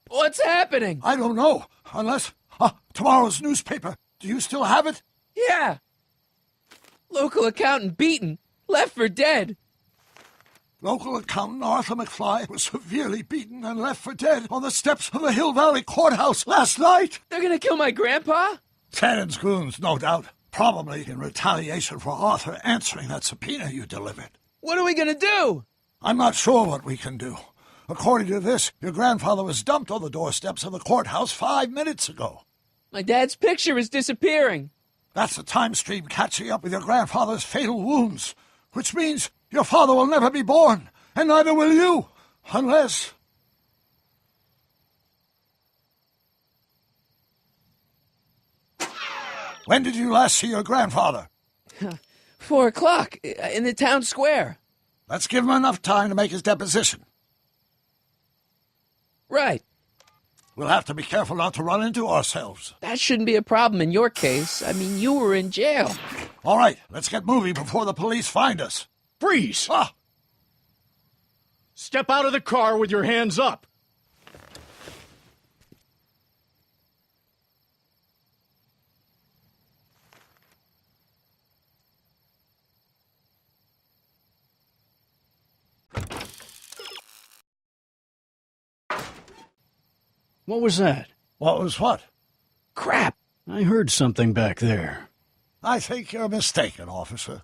What's happening? I don't know, unless... tomorrow's newspaper. Do you still have it? Yeah. Local accountant beaten. Left for dead. Local accountant Arthur McFly was severely beaten and left for dead on the steps of the Hill Valley Courthouse last night. They're gonna kill my grandpa? Tannen's goons, no doubt. Probably in retaliation for Arthur answering that subpoena you delivered. What are we gonna do? I'm not sure what we can do. According to this, your grandfather was dumped on the doorsteps of the courthouse 5 minutes ago. My dad's picture is disappearing. That's the time stream catching up with your grandfather's fatal wounds, which means your father will never be born, and neither will you, unless... When did you last see your grandfather? 4 o'clock, in the town square. Let's give him enough time to make his deposition. Right. We'll have to be careful not to run into ourselves. That shouldn't be a problem in your case. I mean, you were in jail. All right, let's get moving before the police find us. Freeze! Ah! Step out of the car with your hands up. What was that? What was what? Crap! I heard something back there. I think you're mistaken, officer.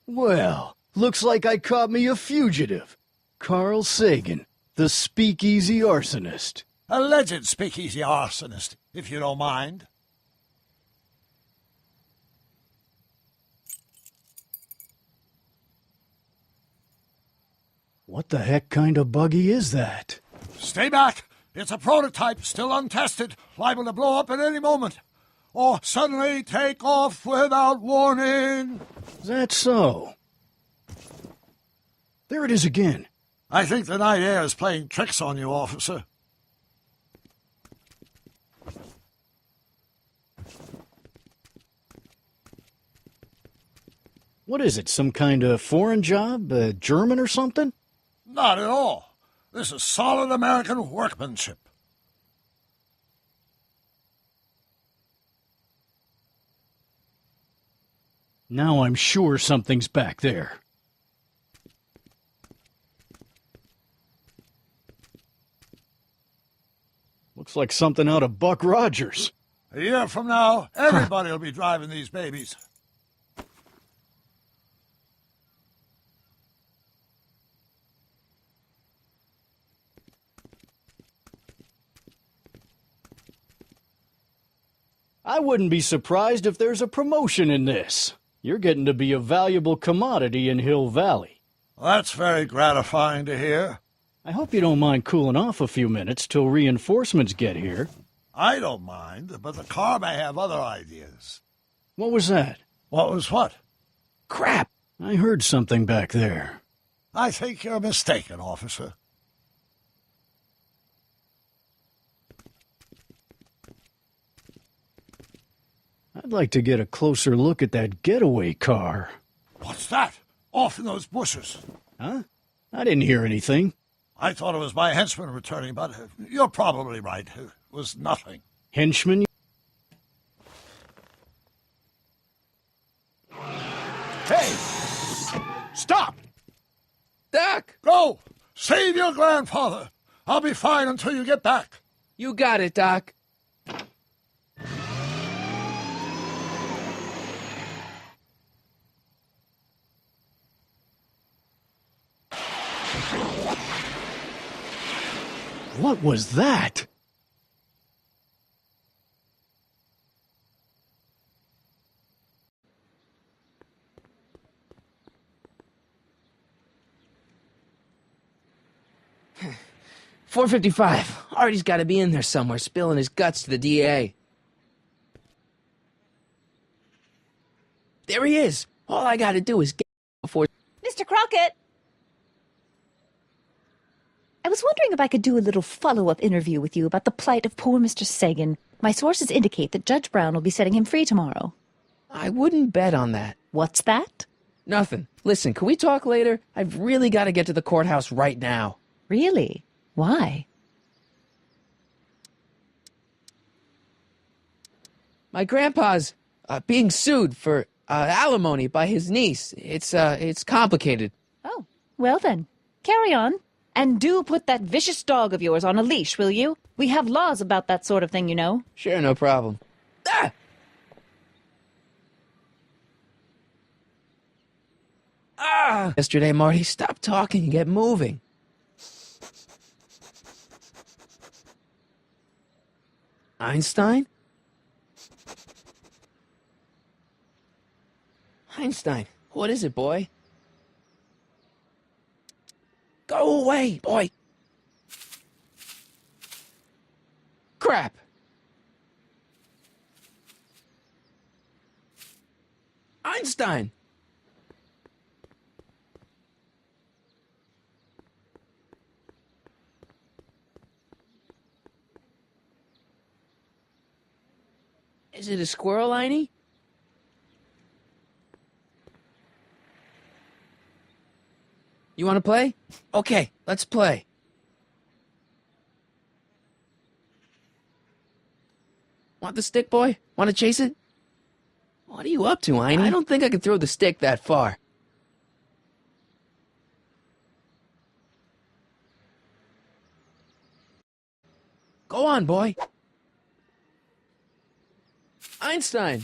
Well, looks like I caught me a fugitive. Carl Sagan, the speakeasy arsonist. Alleged speakeasy arsonist, if you don't mind. What the heck kind of buggy is that? Stay back. It's a prototype, still untested, liable to blow up at any moment. Or suddenly take off without warning. Is that so? There it is again. I think the night air is playing tricks on you, officer. What is it, some kind of foreign job? German or something? Not at all. This is solid American workmanship. Now I'm sure something's back there. Looks like something out of Buck Rogers. A year from now, everybody will be driving these babies. I wouldn't be surprised if there's a promotion in this. You're getting to be a valuable commodity in Hill Valley. That's very gratifying to hear. I hope you don't mind cooling off a few minutes till reinforcements get here. I don't mind, but the car may have other ideas. What was that? What was what? Crap! I heard something back there. I think you're mistaken, officer. I'd like to get a closer look at that getaway car. What's that? Off in those bushes. Huh? I didn't hear anything. I thought it was my henchman returning, but you're probably right. It was nothing. Henchman? Hey! Stop! Doc! Go! Save your grandfather! I'll be fine until you get back. You got it, Doc. What was that? .455. Artie's got to be in there somewhere, spilling his guts to the DA. There he is. All I got to do is get before... Mr. Crockett! I was wondering if I could do a little follow-up interview with you about the plight of poor Mr. Sagan. My sources indicate that Judge Brown will be setting him free tomorrow. I wouldn't bet on that. What's that? Nothing. Listen, can we talk later? I've really got to get to the courthouse right now. Really? Why? My grandpa's being sued for alimony by his niece. It's complicated. Oh, well then, carry on. And do put that vicious dog of yours on a leash, will you? We have laws about that sort of thing, you know. Sure, no problem. Ah! Ah! Yesterday, Marty, stop talking and get moving. Einstein? Einstein, what is it, boy? Go away, boy! Crap! Einstein! Is it a squirrel, Einie? You want to play? Okay, let's play. Want the stick, boy? Want to chase it? What are you up to, Einie? I don't think I can throw the stick that far. Go on, boy. Einstein!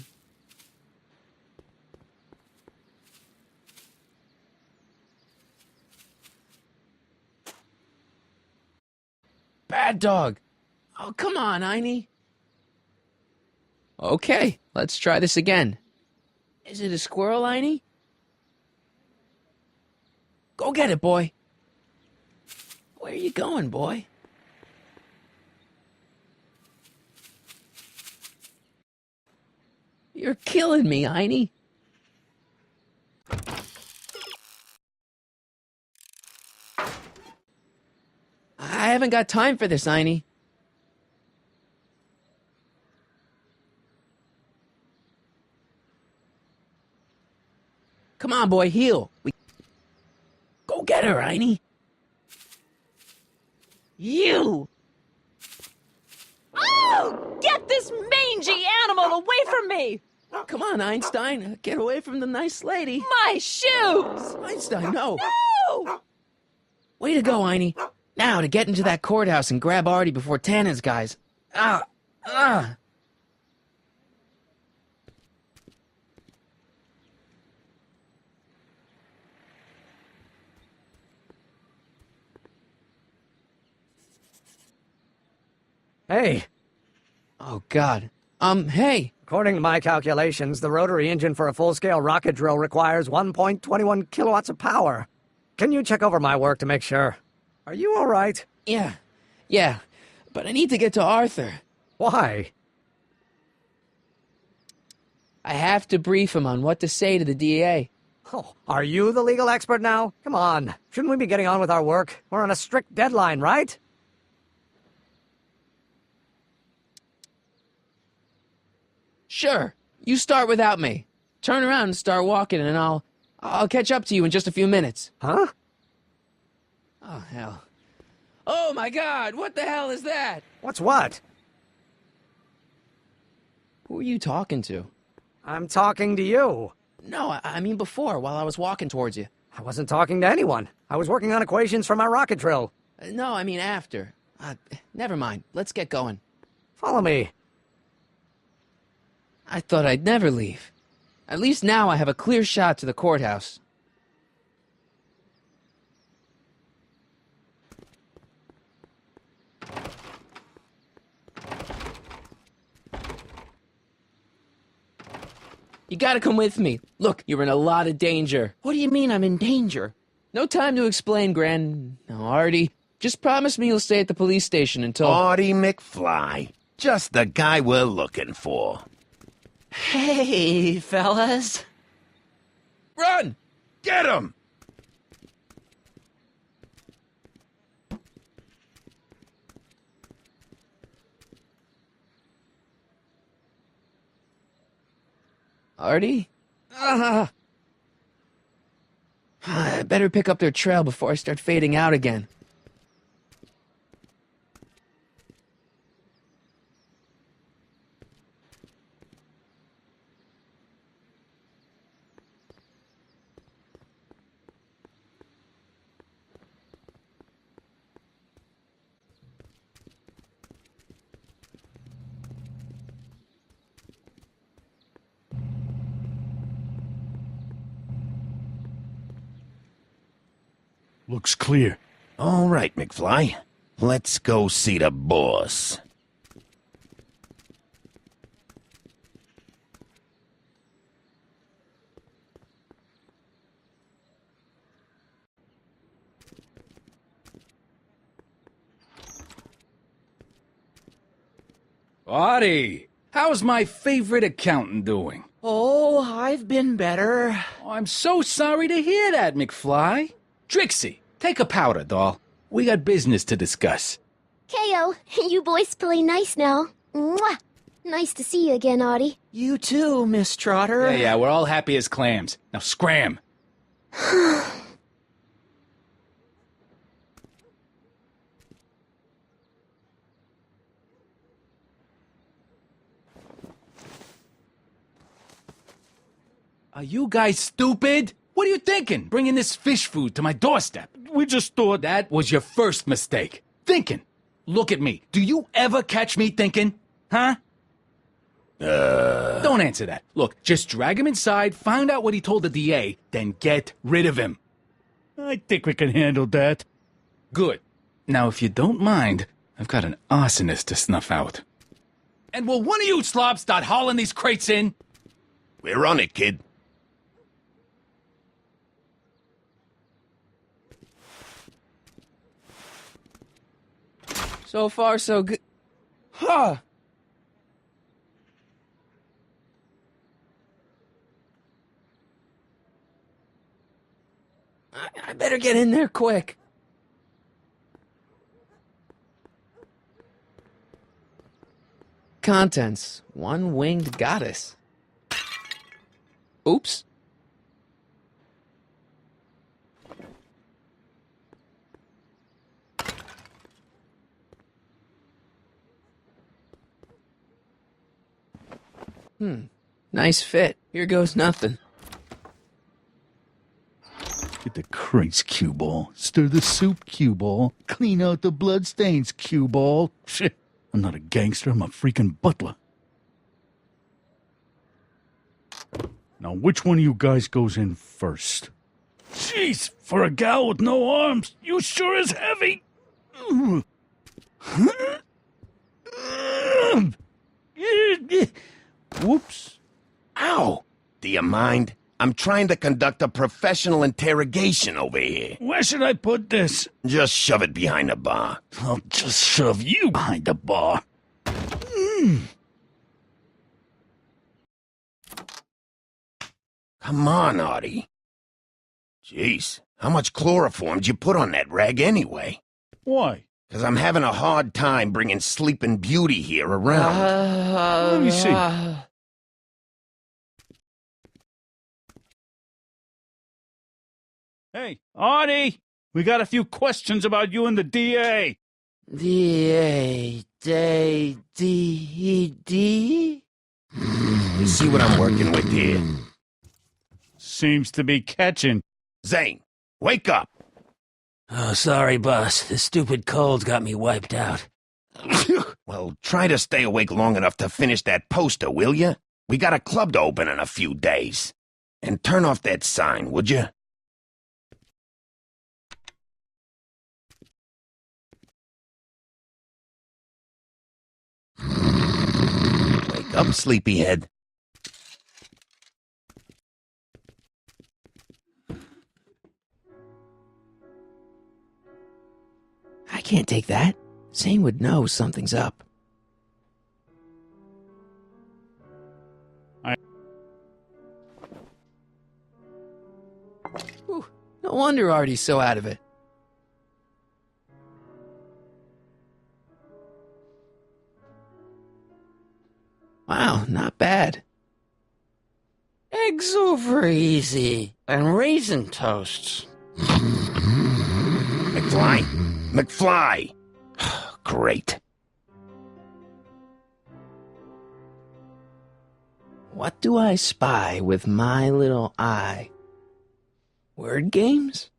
Bad dog. Oh, come on, Einie. Okay, let's try this again. Is it a squirrel, Einie? Go get it, boy. Where are you going, boy? You're killing me, Einie. I haven't got time for this, Einie. Come on, boy, heal. Go get her, Einie. You! Oh! Get this mangy animal away from me! Come on, Einstein. Get away from the nice lady. My shoes! Einstein, no. No! Way to go, Einie. Now to get into that courthouse and grab Artie before Tannen's guys. Ah! Ah! Hey, Oh, God. Hey. according to my calculations, the rotary engine for a full-scale rocket drill requires 1.21 kilowatts of power. Can you check over my work to make sure? Are you all right? Yeah. But I need to get to Arthur. Why? I have to brief him on what to say to the DA. Oh, are you the legal expert now? Come on. Shouldn't we be getting on with our work? We're on a strict deadline, right? Sure. You start without me. Turn around and start walking, and I'll catch up to you in just a few minutes. Huh? Oh, hell. Oh, my God! What the hell is that? What's what? Who are you talking to? I'm talking to you. No, I mean before, while I was walking towards you. I wasn't talking to anyone. I was working on equations for my rocket drill. No, I mean after. Never mind. Let's get going. Follow me. I thought I'd never leave. At least now I have a clear shot to the courthouse. You gotta come with me. Look, you're in a lot of danger. What do you mean I'm in danger? No time to explain, Gran. No, Artie. Just promise me you'll stay at the police station until... Artie McFly. Just the guy we're looking for. Hey, fellas. Run! Get him! Artie? I better pick up their trail before I start fading out again. Looks clear. All right, McFly. Let's go see the boss. Audie, how's my favorite accountant doing? Oh, I've been better. Oh, I'm so sorry to hear that, McFly. Trixie, take a powder, doll. We got business to discuss. KO, you boys play nice now. Mwah! Nice to see you again, Audie. You too, Miss Trotter. Yeah, we're all happy as clams. Now scram. Are you guys stupid? What are you thinking, bringing this fish food to my doorstep? We just thought that was your first mistake. Thinking. Look at me. Do you ever catch me thinking? Huh? Don't answer that. Look, just drag him inside, find out what he told the DA, then get rid of him. I think we can handle that. Good. Now, if you don't mind, I've got an arsonist to snuff out. And will one of you slobs start hauling these crates in? We're on it, kid. So far, so good. Huh. I better get in there quick. Contents. One winged goddess. Oops. Nice fit. Here goes nothing. Get the crates, cue ball. Stir the soup, cue ball. Clean out the bloodstains, cue ball. Shit. I'm not a gangster, I'm a freaking butler. Now, which one of you guys goes in first? Jeez, for a gal with no arms, you sure is heavy. Whoops. Ow! Do you mind? I'm trying to conduct a professional interrogation over here. Where should I put this? Just shove it behind the bar. I'll just shove you behind the bar. Come on, Artie. Jeez, how much chloroform did you put on that rag anyway? Why? 'Cause I'm having a hard time bringing Sleeping Beauty here around. Let me see. Hey, Artie! We got a few questions about you and the DA. D-A, D-D? You see what I'm working with here? Seems to be catching. Zane, wake up! Oh, sorry, boss. The stupid cold got me wiped out. Well, try to stay awake long enough to finish that poster, will you? We got a club to open in a few days. And turn off that sign, would you? Wake up, sleepyhead. I can't take that. Zane would know something's up. Whew, no wonder Artie's so out of it. Wow, not bad. Eggs over easy. And raisin toasts. McFly? McFly! Great. What do I spy with my little eye? Word games?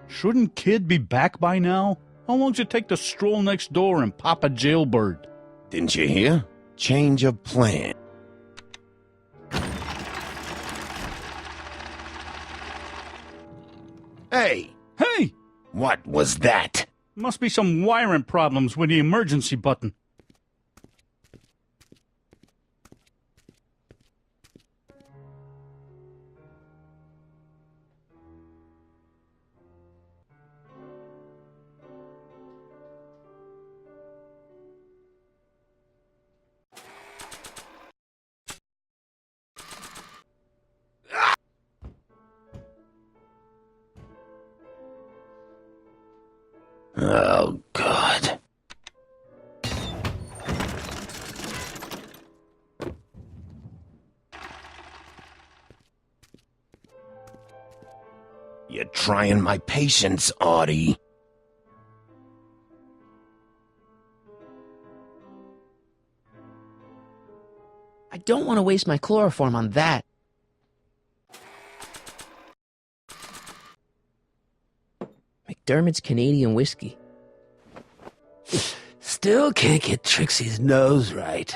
Shouldn't Kid be back by now? How long's it take to stroll next door and pop a jailbird? Didn't you hear? Change of plan. Hey! Hey! What was that? Must be some wiring problems with the emergency button. Oh, God. You're trying my patience, Audie. I don't want to waste my chloroform on that. McDermott's Canadian whiskey. Still can't get Trixie's nose right.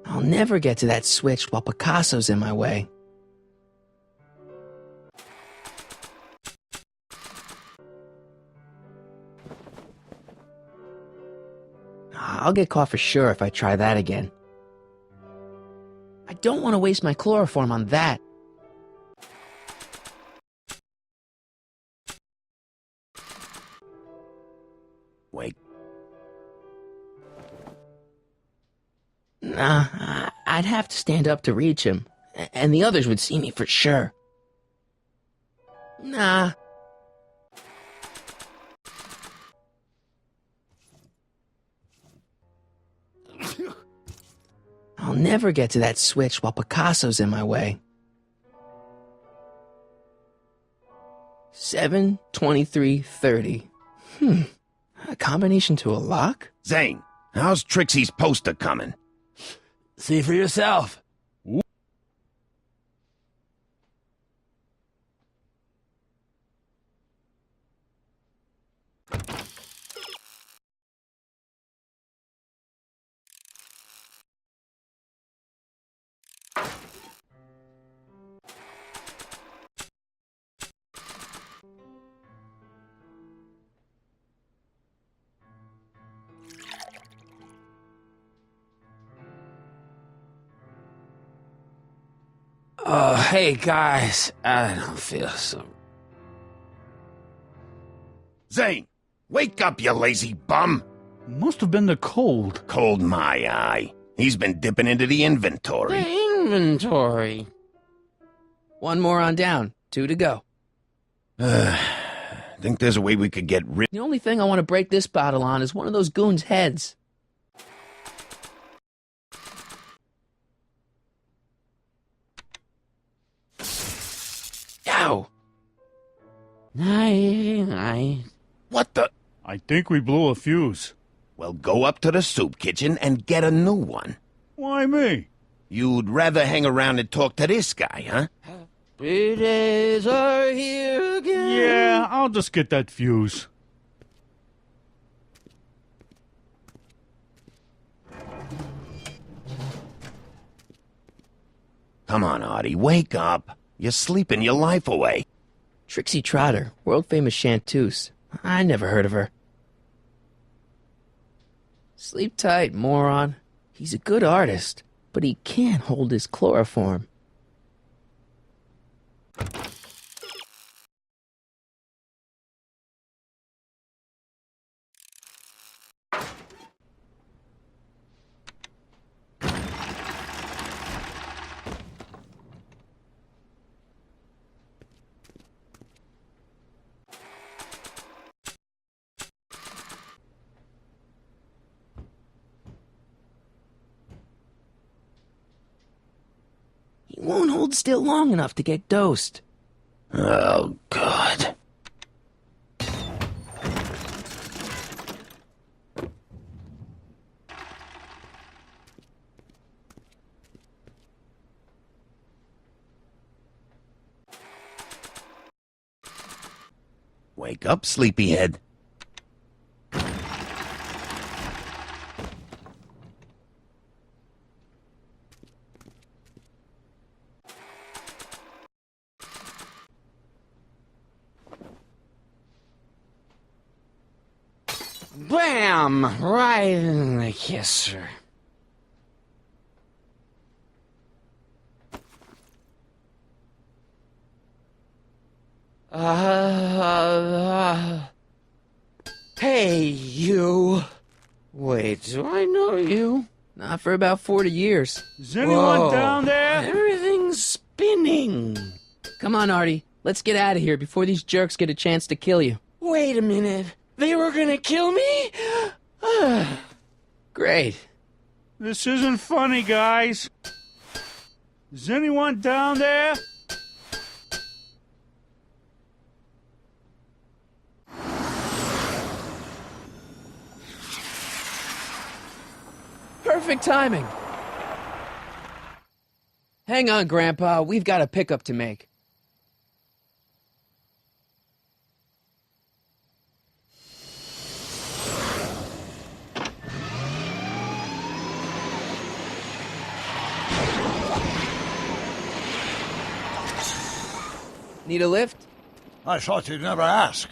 I'll never get to that switch while Picasso's in my way. I'll get caught for sure if I try that again. I don't want to waste my chloroform on that. Wait. Nah, I'd have to stand up to reach him, and the others would see me for sure. Nah. I'll never get to that switch while Picasso's in my way. 7, 23, 30. A combination to a lock? Zane, how's Trixie's poster coming? See for yourself. Oh, hey guys, I don't feel so... Zane, wake up, you lazy bum! Must have been the cold. Cold my eye. He's been dipping into the inventory. Inventory. One more on down. 2 to go. Think there's a way we could get rid... The only thing I want to break this bottle on is one of those goons' heads. Ow! Night. What the... I think we blew a fuse. Well, go up to the soup kitchen and get a new one. Why me? You'd rather hang around and talk to this guy, huh? Happy days are here again. Yeah, I'll just get that fuse. Come on, Artie, wake up. You're sleeping your life away. Trixie Trotter, world-famous chanteuse. I never heard of her. Sleep tight, moron. He's a good artist, but he can't hold his chloroform. He won't hold still long enough to get dosed. Oh, God. Wake up, sleepyhead. Bam! Right in the kisser. Hey, you. Wait, do I know you? Not for about 40 years. Is anyone Whoa. down there? Everything's spinning. Come on, Artie. Let's get out of here before these jerks get a chance to kill you. Wait a minute. They were gonna kill me? Great. This isn't funny, guys. Is anyone down there? Perfect timing. Hang on, Grandpa. We've got a pickup to make. Need a lift? I thought you'd never ask.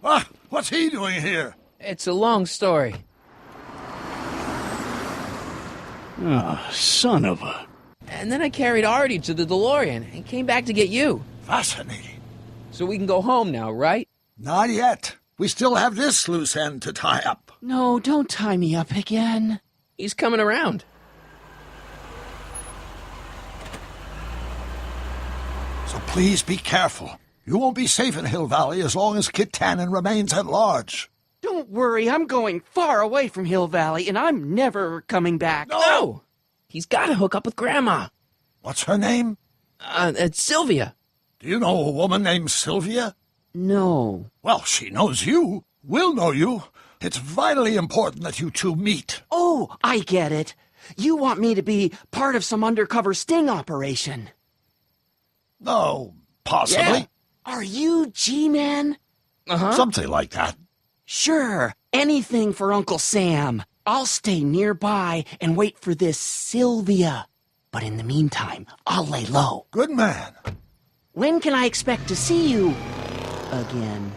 Ah, what's he doing here? It's a long story. Oh, son of a... And then I carried Artie to the DeLorean and came back to get you. Fascinating. So we can go home now, right? Not yet. We still have this loose end to tie up. No, don't tie me up again. He's coming around. So please be careful. You won't be safe in Hill Valley as long as Kit Tannen remains at large. Don't worry, I'm going far away from Hill Valley, and I'm never coming back. No! He's got to hook up with Grandma. What's her name? It's Sylvia. Do you know a woman named Sylvia? No. Well, she knows you. We'll know you. It's vitally important that you two meet. Oh, I get it. You want me to be part of some undercover sting operation. No, possibly. Yeah. Are you G-Man? Uh-huh. Something like that. Sure, anything for Uncle Sam. I'll stay nearby and wait for this Sylvia. But in the meantime, I'll lay low. Good man. When can I expect to see you again?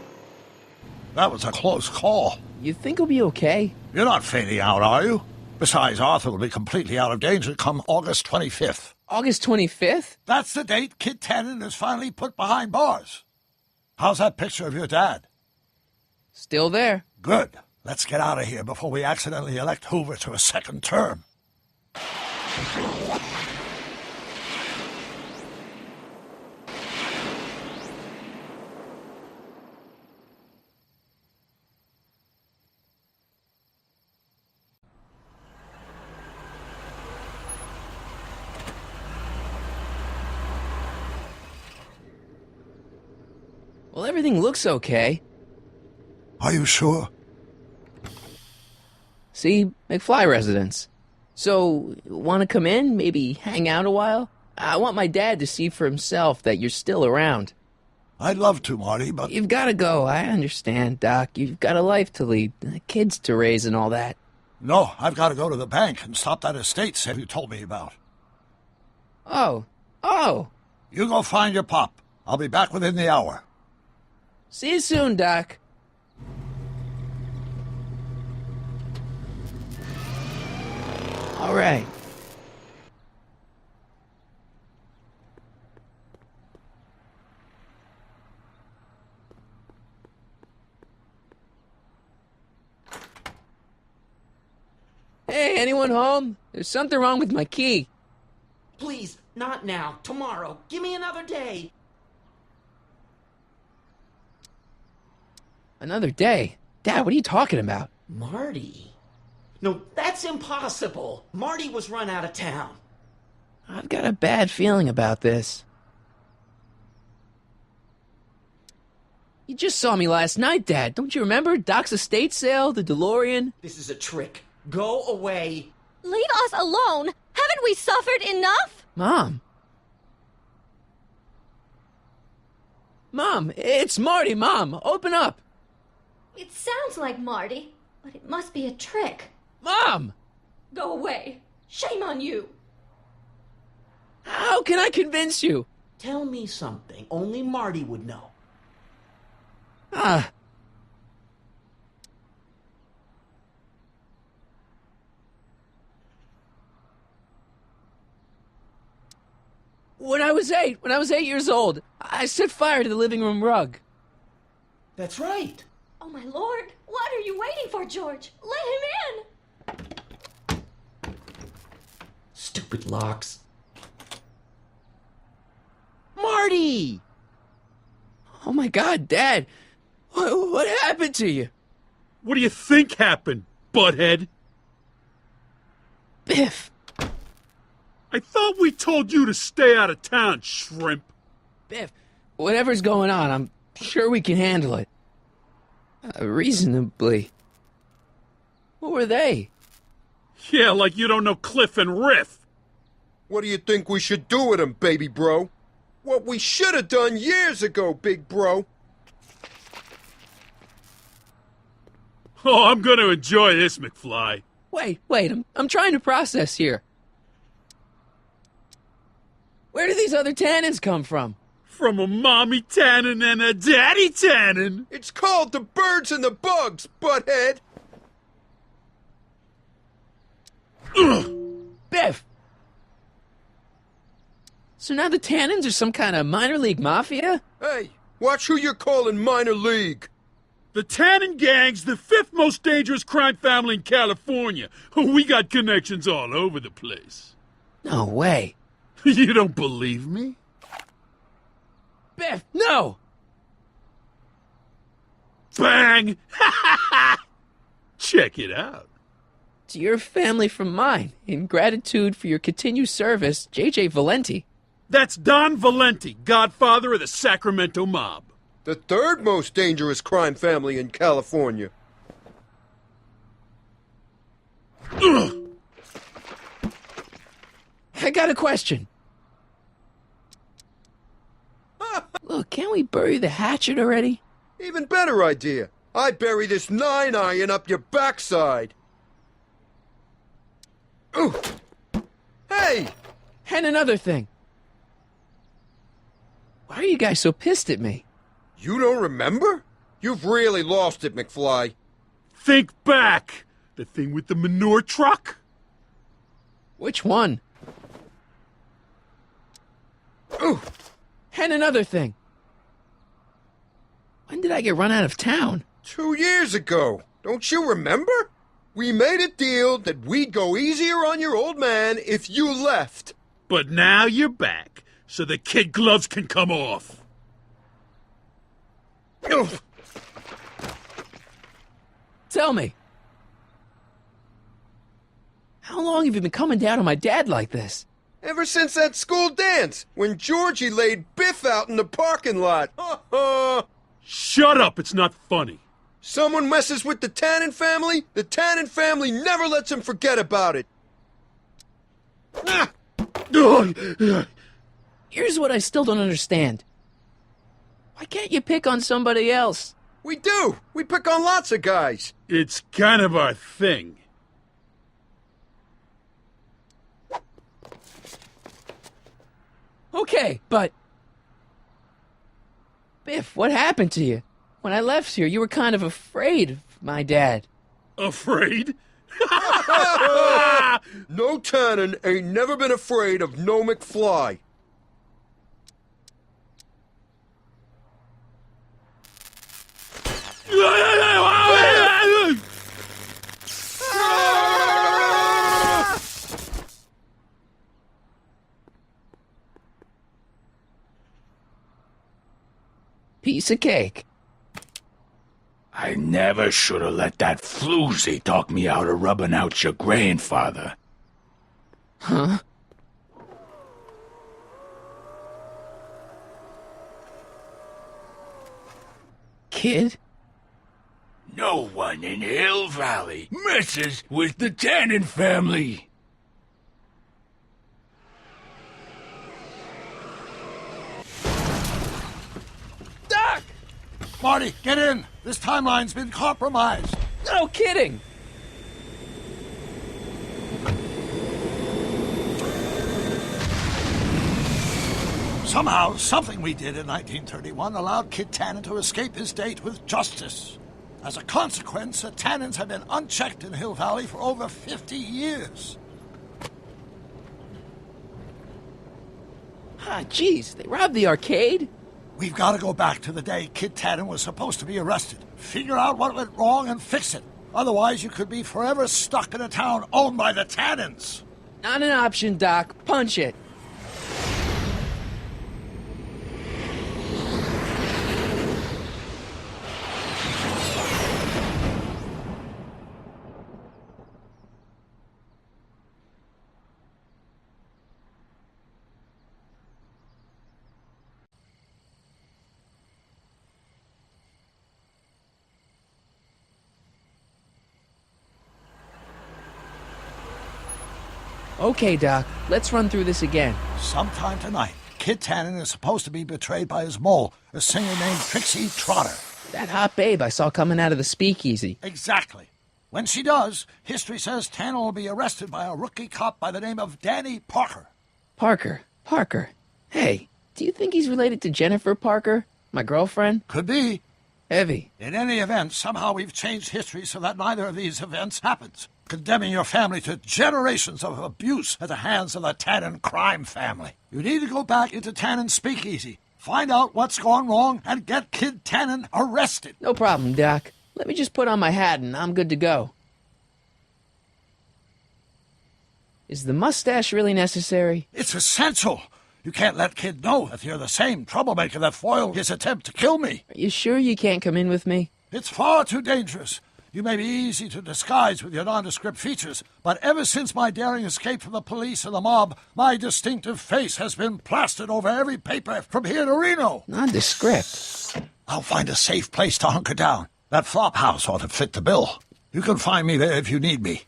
That was a close call. You think he'll be okay? You're not fading out, are you? Besides, Arthur will be completely out of danger come August 25th. August 25th? That's the date Kit Tannen is finally put behind bars. How's that picture of your dad? Still there. Good. Let's get out of here before we accidentally elect Hoover to a second term. Well, everything looks okay. Are you sure? See, McFly residence. So, want to come in? Maybe hang out a while? I want my dad to see for himself that you're still around. I'd love to, Marty, but... You've got to go. I understand, Doc. You've got a life to lead, kids to raise and all that. No, I've got to go to the bank and stop that estate sale you told me about. Oh. You go find your pop. I'll be back within the hour. See you soon, Doc. All right. Hey, anyone home? There's something wrong with my key. Please, not now. Tomorrow. Give me another day. Another day? Dad, what are you talking about? Marty? No, that's impossible. Marty was run out of town. I've got a bad feeling about this. You just saw me last night, Dad. Don't you remember? Doc's estate sale, the DeLorean. This is a trick. Go away. Leave us alone! Haven't we suffered enough? Mom. Mom, it's Marty, Mom. Open up. It sounds like Marty, but it must be a trick. Mom! Go away. Shame on you. How can I convince you? Tell me something only Marty would know. When I was 8 years old, I set fire to the living room rug. That's right. Oh, my lord. What are you waiting for, George? Let him in. Stupid locks. Marty! Oh my God, Dad. What happened to you? What do you think happened, butthead? Biff. I thought we told you to stay out of town, shrimp. Biff, whatever's going on, I'm sure we can handle it. Reasonably. What were they? Yeah, like you don't know Cliff and Riff. What do you think we should do with him, baby bro? What we should have done years ago, big bro. Oh, I'm gonna enjoy this, McFly. Wait, I'm trying to process here. Where do these other Tannens come from? From a mommy Tannen and a daddy Tannen. It's called the birds and the bugs, butthead. Biff! So now the Tannens are some kind of minor league mafia? Hey, watch who you're calling minor league. The Tannen gang's the 5th most dangerous crime family in California. We got connections all over the place. No way. You don't believe me? Biff, no! Bang! Check it out. To your family from mine, in gratitude for your continued service, J.J. Valenti. That's Don Valenti, godfather of the Sacramento mob. The 3rd most dangerous crime family in California. I got a question. Look, can't we bury the hatchet already? Even better idea. I bury this 9-iron up your backside. Ooh. Hey! And another thing. Why are you guys so pissed at me? You don't remember? You've really lost it, McFly. Think back. The thing with the manure truck? Which one? Ooh. And another thing. When did I get run out of town? 2 years ago. Don't you remember? We made a deal that we'd go easier on your old man if you left. But now you're back, so the kid gloves can come off. Tell me. How long have you been coming down on my dad like this? Ever since that school dance, when Georgie laid Biff out in the parking lot. Shut up, it's not funny. Someone messes with the Tannen family never lets him forget about it. Here's what I still don't understand. Why can't you pick on somebody else? We do. We pick on lots of guys. It's kind of our thing. Okay, but... Biff, what happened to you? When I left here, you were kind of afraid of my dad. Afraid? No Tannen ain't never been afraid of no McFly. Piece of cake. I never should have let that floozy talk me out of rubbing out your grandfather. Huh? kid? No one in Hill Valley messes with the Tannen family. Doc! Marty, get in! This timeline's been compromised. No kidding! Somehow, something we did in 1931 allowed Kid Tannen to escape his date with justice. As a consequence, the Tannens have been unchecked in Hill Valley for over 50 years. Ah, jeez, they robbed the arcade? We've got to go back to the day Kid Tannen was supposed to be arrested. Figure out what went wrong and fix it. Otherwise, you could be forever stuck in a town owned by the Tannens. Not an option, Doc. Punch it. Okay, Doc, let's run through this again. Sometime tonight, Kid Tannen is supposed to be betrayed by his mole, a singer named Trixie Trotter. That hot babe I saw coming out of the speakeasy. Exactly. When she does, history says Tannen will be arrested by a rookie cop by the name of Danny Parker. Parker. Hey, do you think he's related to Jennifer Parker, my girlfriend? Could be. Heavy. In any event, somehow we've changed history so that neither of these events happens, condemning your family to generations of abuse at the hands of the Tannen crime family. You need to go back into Tannen's speakeasy, find out what's gone wrong, and get Kid Tannen arrested. No problem, Doc. Let me just put on my hat and I'm good to go. Is the mustache really necessary? It's essential. You can't let Kid know that you're the same troublemaker that foiled his attempt to kill me. Are you sure you can't come in with me? It's far too dangerous. You may be easy to disguise with your nondescript features, but ever since my daring escape from the police and the mob, my distinctive face has been plastered over every paper from here to Reno. Nondescript? I'll find a safe place to hunker down. That flop house ought to fit the bill. You can find me there if you need me.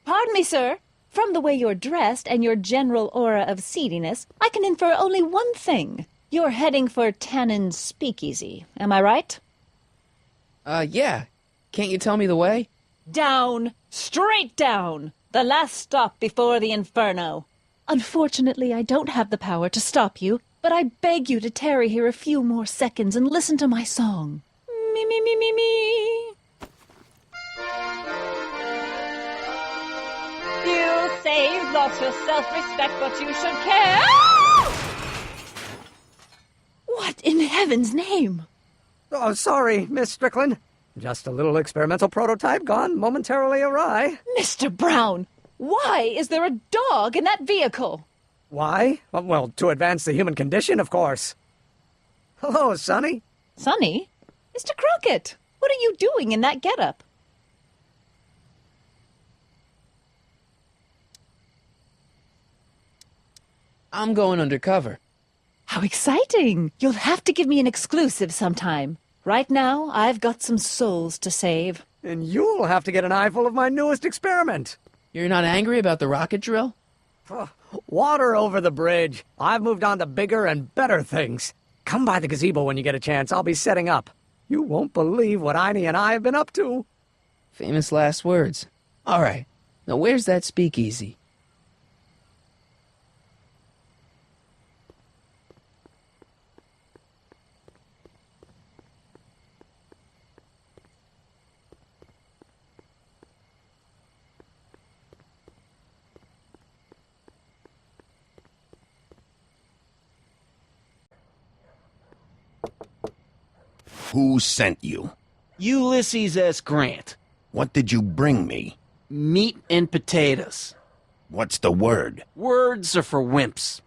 Pardon me, sir. From the way you're dressed and your general aura of seediness, I can infer only one thing. You're heading for Tannen's speakeasy. Am I right? Yeah. Can't you tell me the way? Down. Straight down. The last stop before the inferno. Unfortunately, I don't have the power to stop you, but I beg you to tarry here a few more seconds and listen to my song. Me, me, me, me, me. You say you've lost your self-respect, but you should care. What in heaven's name? Oh, sorry, Miss Strickland. Just a little experimental prototype gone momentarily awry. Mr. Brown, why is there a dog in that vehicle? Why? Well, to advance the human condition, of course. Hello, Sonny. Sonny? Mr. Crockett, what are you doing in that getup? I'm going undercover. How exciting! You'll have to give me an exclusive sometime. Right now, I've got some souls to save. And you'll have to get an eyeful of my newest experiment. You're not angry about the rocket drill? Water over the bridge. I've moved on to bigger and better things. Come by the gazebo when you get a chance. I'll be setting up. You won't believe what Einie and I have been up to. Famous last words. All right. Now where's that speakeasy? Who sent you? Ulysses S. Grant. What did you bring me? Meat and potatoes. What's the word? Words are for wimps.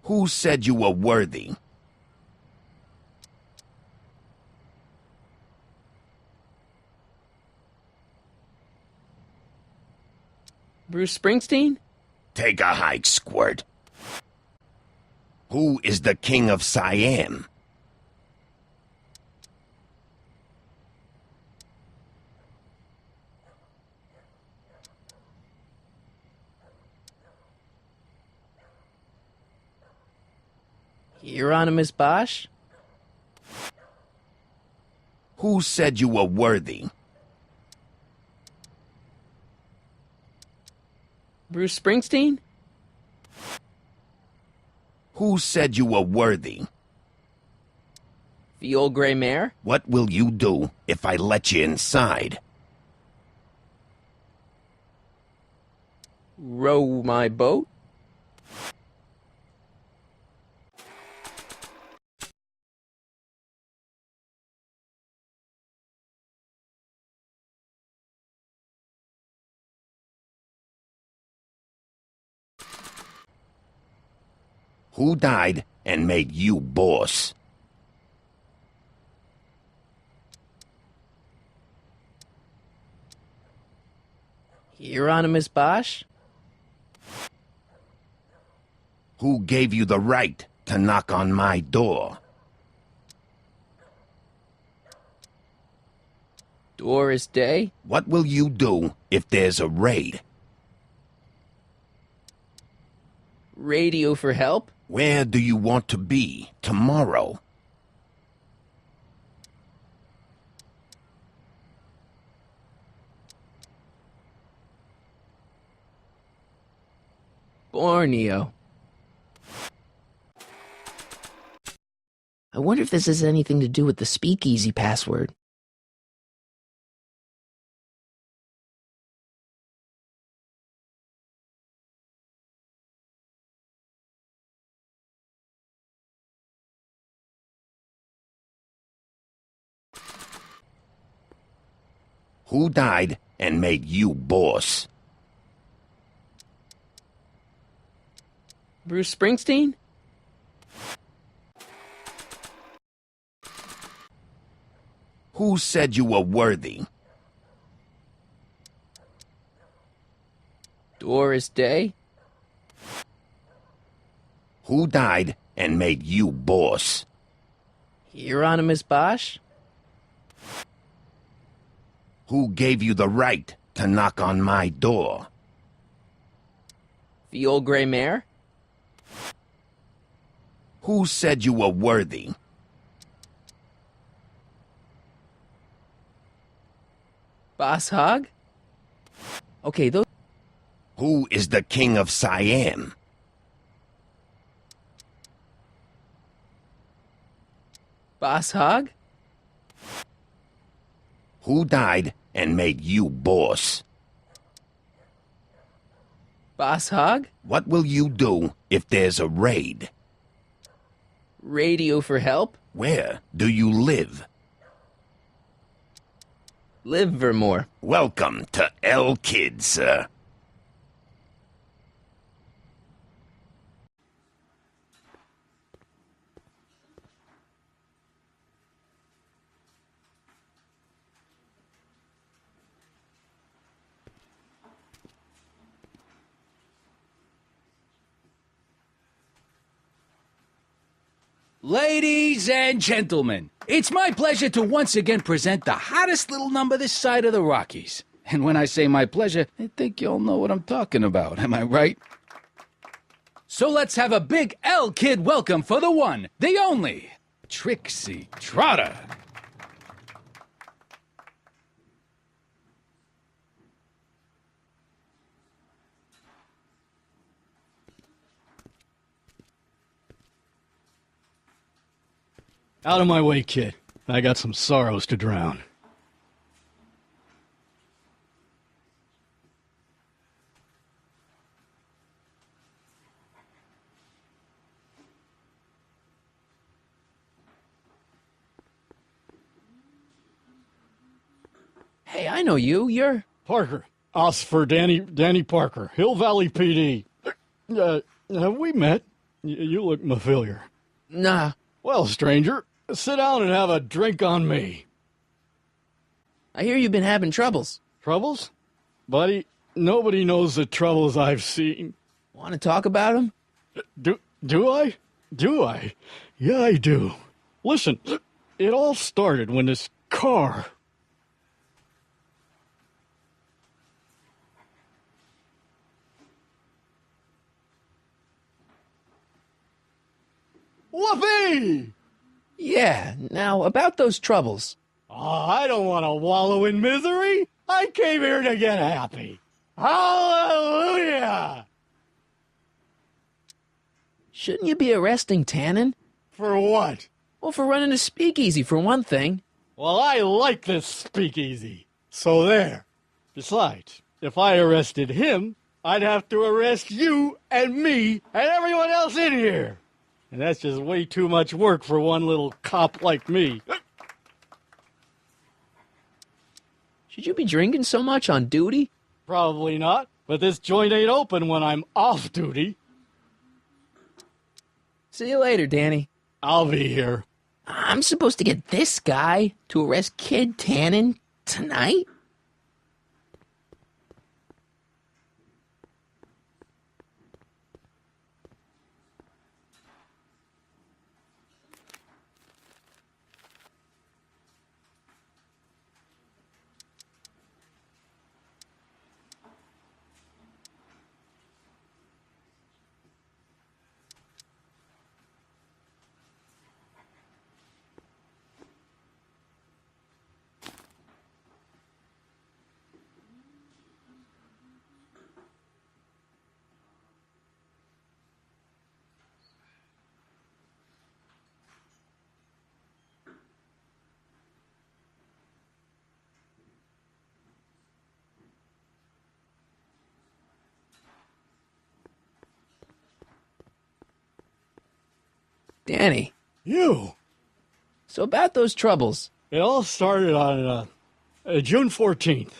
Who said you were worthy? Bruce Springsteen? Take a hike, Squirt. Who is the king of Siam? Hieronymus Bosch? Who said you were worthy? Bruce Springsteen? Who said you were worthy? The old gray mare? What will you do if I let you inside? Row my boat? Who died and made you boss? Hieronymus Bosch? Who gave you the right to knock on my door? Doris Day? What will you do if there's a raid? Radio for help? Where do you want to be tomorrow? Borneo. I wonder if this has anything to do with the speakeasy password. Who died and made you boss? Bruce Springsteen? Who said you were worthy? Doris Day? Who died and made you boss? Hieronymus Bosch? Who gave you the right to knock on my door? The old gray mare? Who said you were worthy? Boss Hogg? Okay, those... Who is the king of Siam? Boss Hogg? Who died and made you boss? Boss Hogg? What will you do if there's a raid? Radio for help? Where do you live? Livermore. Welcome to El Kid, sir. Ladies and gentlemen, it's my pleasure to once again present the hottest little number this side of the Rockies. And when I say my pleasure, I think you'll know what I'm talking about, am I right? So let's have a big L Kid welcome for the one, the only, Trixie Trotter. Out of my way, kid. I got some sorrows to drown. Hey, I know you. You're... Parker. Us for Danny Parker. Hill Valley PD. Have we met? You look familiar. Nah. Well, stranger, sit down and have a drink on me. I hear you've been having troubles. Troubles? Buddy, nobody knows the troubles I've seen. Want to talk about them? Do I? Do I? Yeah, I do. Listen, it all started when this car... Whoopee! Yeah, now about those troubles. Oh, I don't want to wallow in misery. I came here to get happy. Hallelujah! Shouldn't you be arresting Tannen? For what? Well, for running a speakeasy, for one thing. Well, I like this speakeasy. So there. Besides, if I arrested him, I'd have to arrest you and me and everyone else in here. And that's just way too much work for one little cop like me. Should you be drinking so much on duty? Probably not, but this joint ain't open when I'm off duty. See you later, Danny. I'll be here. I'm supposed to get this guy to arrest Kid Tannen tonight? Danny. You? So about those troubles. It all started on June 14th.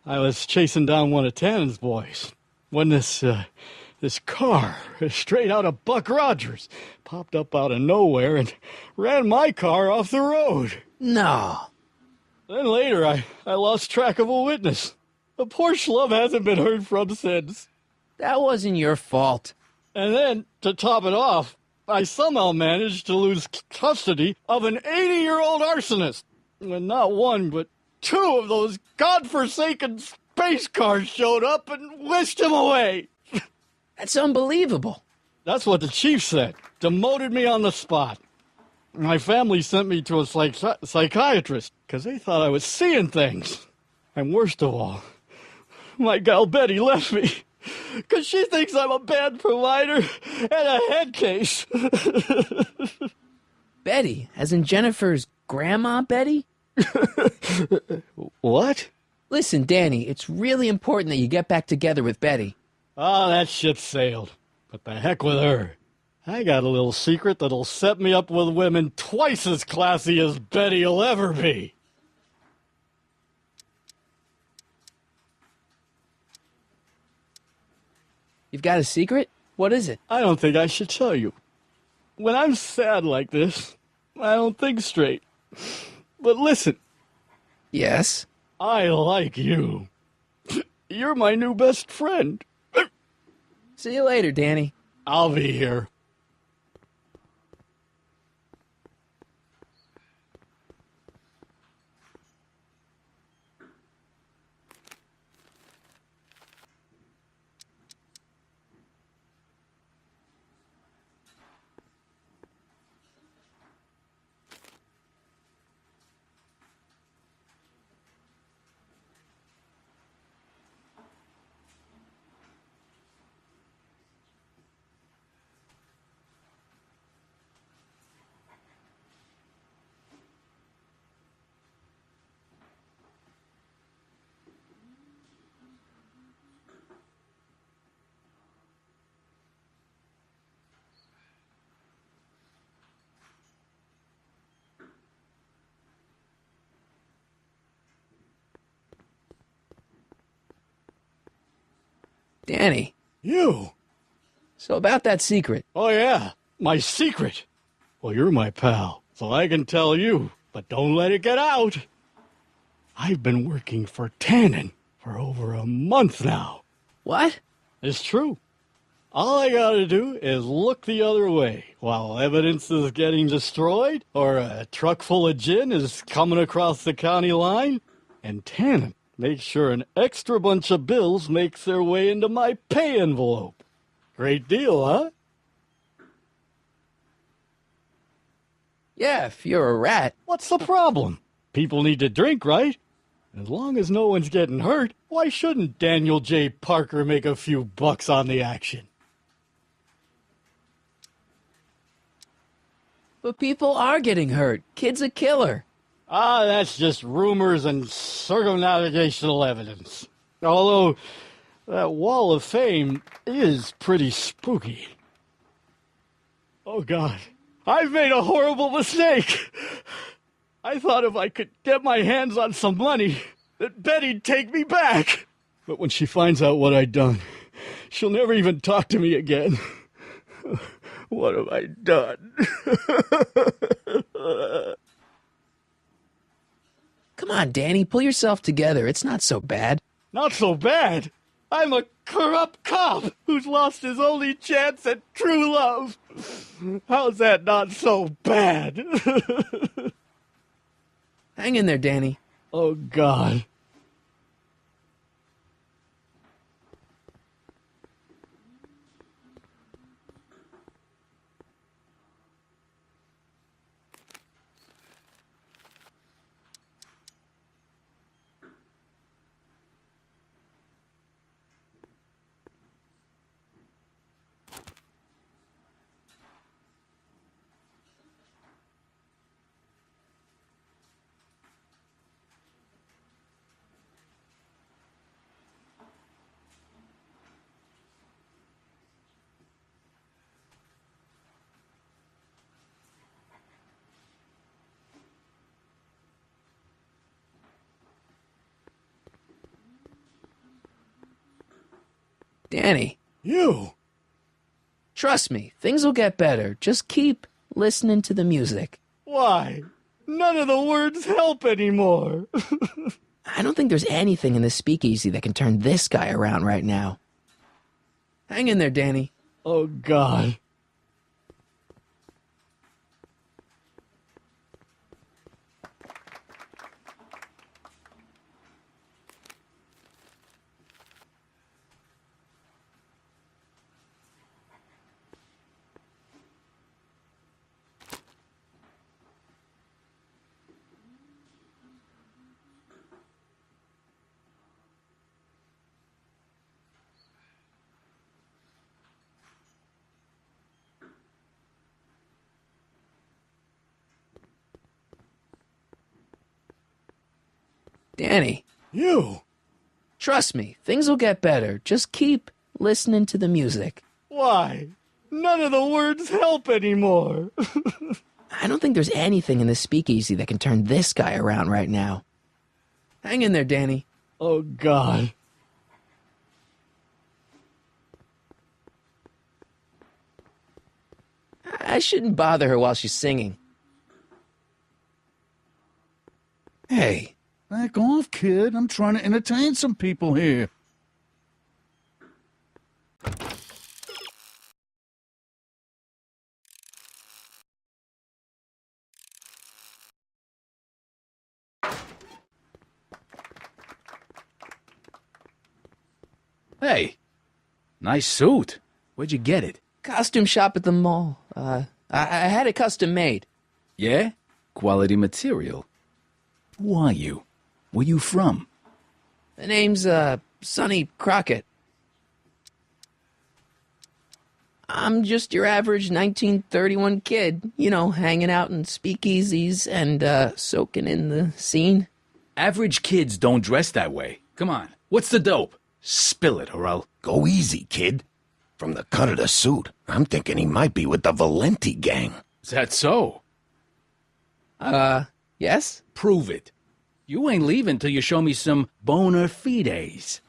I was chasing down one of Tannen's boys when this car, straight out of Buck Rogers, popped up out of nowhere and ran my car off the road. No. Then later, I lost track of a witness. The poor schlub hasn't been heard from since. That wasn't your fault. And then, to top it off, I somehow managed to lose custody of an 80-year-old arsonist. And not one, but two of those godforsaken space cars showed up and whisked him away. That's unbelievable. That's what the chief said. Demoted me on the spot. My family sent me to a psychiatrist because they thought I was seeing things. And worst of all, my gal Betty left me. Because she thinks I'm a bad provider and a head case. Betty, as in Jennifer's grandma Betty? What? Listen, Danny, it's really important that you get back together with Betty. Oh, that ship sailed. But the heck with her. I got a little secret that'll set me up with women twice as classy as Betty'll ever be. You've got a secret? What is it? I don't think I should tell you. When I'm sad like this, I don't think straight. But listen. Yes? I like you. You're my new best friend. See you later, Danny. I'll be here. Danny. You? So about that secret. Oh, yeah, my secret. Well, you're my pal, so I can tell you, but don't let it get out. I've been working for Tannen for over a month now. What? It's true. All I gotta do is look the other way while evidence is getting destroyed or a truck full of gin is coming across the county line, and Tannen makes sure an extra bunch of bills makes their way into my pay envelope. Great deal, huh? Yeah, if you're a rat. What's the problem? People need to drink, right? As long as no one's getting hurt, why shouldn't Daniel J. Parker make a few bucks on the action? But people are getting hurt. Kid's a killer. Ah, that's just rumors and circumnavigational evidence. Although, that wall of fame is pretty spooky. Oh, God. I've made a horrible mistake. I thought if I could get my hands on some money, that Betty'd take me back. But when she finds out what I'd done, she'll never even talk to me again. What have I done? Come on, Danny, pull yourself together. It's not so bad. Not so bad? I'm a corrupt cop who's lost his only chance at true love. How's that not so bad? Hang in there, Danny. Oh, God. Danny. You? Trust me, things will get better. Just keep listening to the music. Why? None of the words help anymore. I don't think there's anything in this speakeasy that can turn this guy around right now. Hang in there, Danny. Oh, God. Danny. You? Trust me, things will get better. Just keep listening to the music. Why? None of the words help anymore. I don't think there's anything in this speakeasy that can turn this guy around right now. Hang in there, Danny. Oh, God. I shouldn't bother her while she's singing. Hey, back off, kid. I'm trying to entertain some people here. Hey, nice suit. Where'd you get it? Costume shop at the mall. I had it custom made. Yeah? Quality material. Who are you? Where you from? The name's, Sonny Crockett. I'm just your average 1931 kid, you know, hanging out in speakeasies and, soaking in the scene. Average kids don't dress that way. Come on, what's the dope? Spill it, or I'll... Go easy, kid. From the cut of the suit, I'm thinking he might be with the Valenti gang. Is that so? Yes? Prove it. You ain't leaving till you show me some bona fides.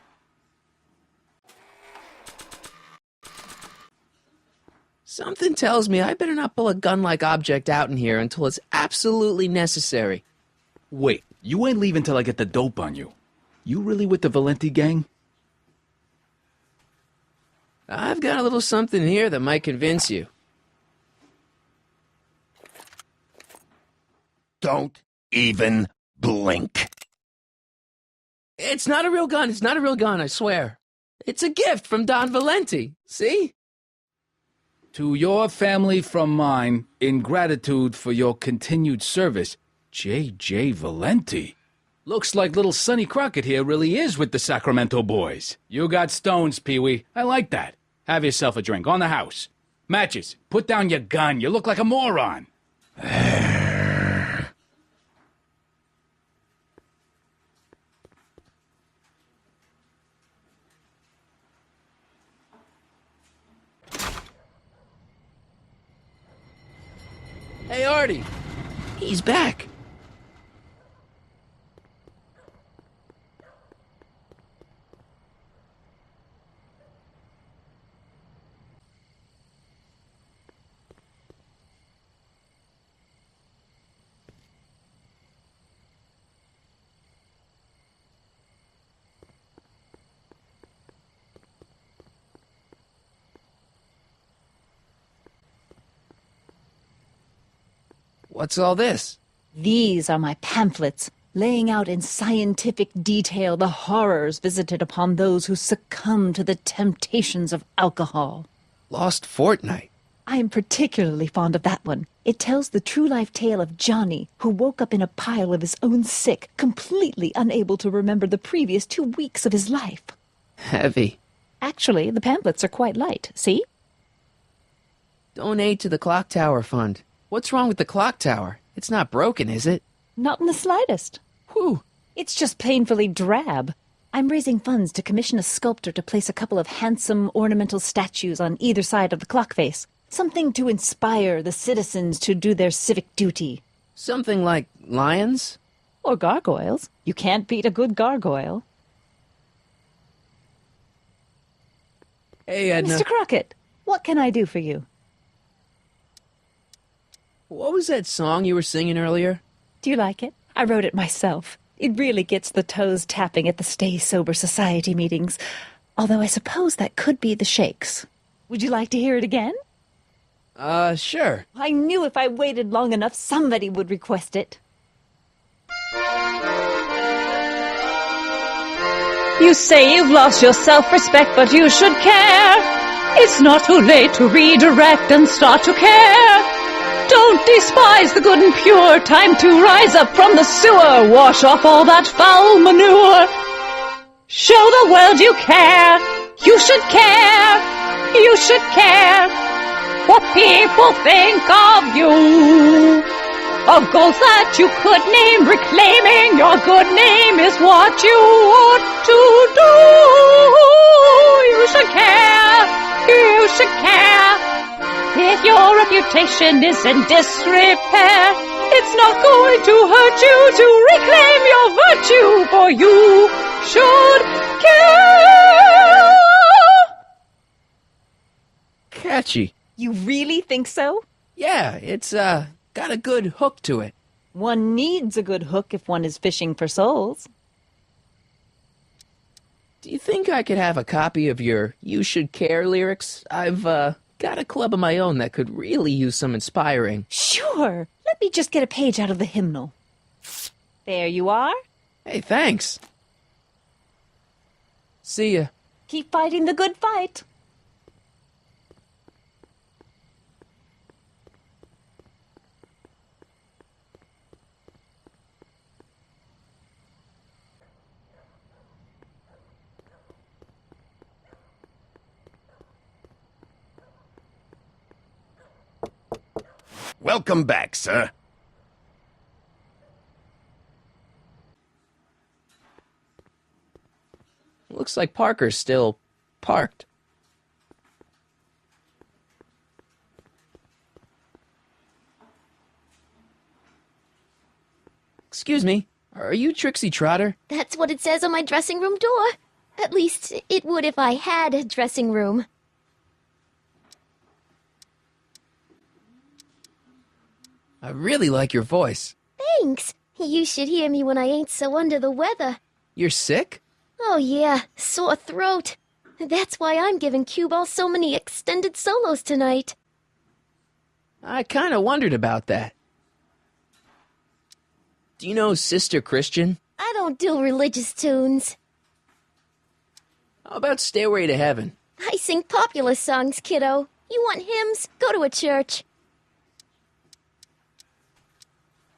Something tells me I better not pull a gun-like object out in here until it's absolutely necessary. Wait, you ain't leaving till I get the dope on you. You really with the Valenti gang? I've got a little something here that might convince you. Don't even blink. It's not a real gun. It's not a real gun, I swear. It's a gift from Don Valenti. See? To your family from mine, in gratitude for your continued service, J.J. Valenti. Looks like little Sonny Crockett here really is with the Sacramento boys. You got stones, Pee-wee. I like that. Have yourself a drink on the house. Matches, put down your gun. You look like a moron. Hey, Artie. He's back. What's all this? These are my pamphlets, laying out in scientific detail the horrors visited upon those who succumb to the temptations of alcohol. Lost Fortnight. I am particularly fond of that one. It tells the true-life tale of Johnny, who woke up in a pile of his own sick, completely unable to remember the previous 2 weeks of his life. Heavy. Actually, the pamphlets are quite light, see? Donate to the Clock Tower Fund. What's wrong with the clock tower? It's not broken, is it? Not in the slightest. Whew. It's just painfully drab. I'm raising funds to commission a sculptor to place a couple of handsome ornamental statues on either side of the clock face. Something to inspire the citizens to do their civic duty. Something like lions? Or gargoyles. You can't beat a good gargoyle. Hey, Edna. Mr. Crockett, what can I do for you? What was that song you were singing earlier? Do you like it? I wrote it myself. It really gets the toes tapping at the Stay Sober Society meetings. Although I suppose that could be the Shakes. Would you like to hear it again? Sure. I knew if I waited long enough, somebody would request it. You say you've lost your self-respect, but you should care. It's not too late to redirect and start to care. Don't despise the good and pure. Time to rise up from the sewer. Wash off all that foul manure. Show the world you care. You should care. You should care what people think of you. Of goals that you could name. Reclaiming your good name is what you ought to do. You should care. You should care. If your reputation is in disrepair, it's not going to hurt you to reclaim your virtue, for you should care. Catchy. You really think so? Yeah, it's, got a good hook to it. One needs a good hook if one is fishing for souls. Do you think I could have a copy of your You Should Care lyrics? I've, got a club of my own that could really use some inspiring. Sure. Let me just get a page out of the hymnal. There you are. Hey, thanks. See ya. Keep fighting the good fight. Welcome back, sir. Looks like Parker's still parked. Excuse me, are you Trixie Trotter? That's what it says on my dressing room door. At least, it would if I had a dressing room. I really like your voice. Thanks. You should hear me when I ain't so under the weather. You're sick? Oh yeah, sore throat. That's why I'm giving Cue Ball so many extended solos tonight. I kinda wondered about that. Do you know Sister Christian? I don't do religious tunes. How about Stairway to Heaven? I sing popular songs, kiddo. You want hymns? Go to a church.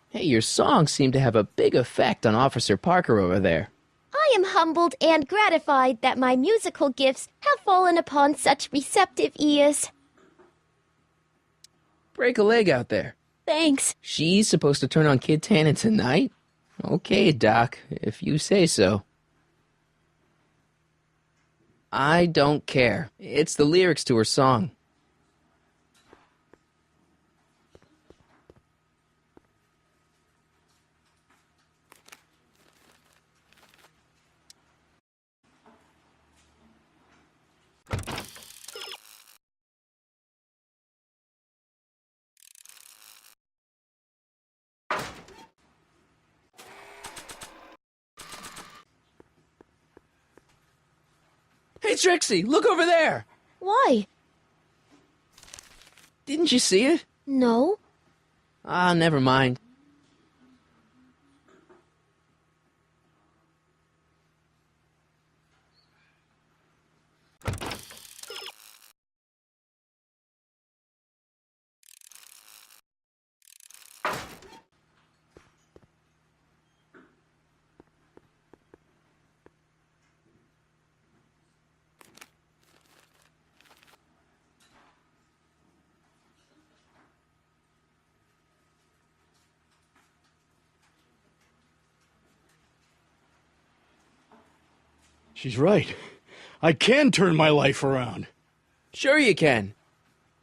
Hey, your songs seem to have a big effect on Officer Parker over there. I am humbled and gratified that my musical gifts have fallen upon such receptive ears. Break a leg out there. Thanks. She's supposed to turn on Kid Tannen tonight? Okay, Doc, if you say so. I don't care. It's the lyrics to her song. Hey, Trixie, look over there! Why? Didn't you see it? No. Ah, never mind. She's right. I can turn my life around. Sure you can.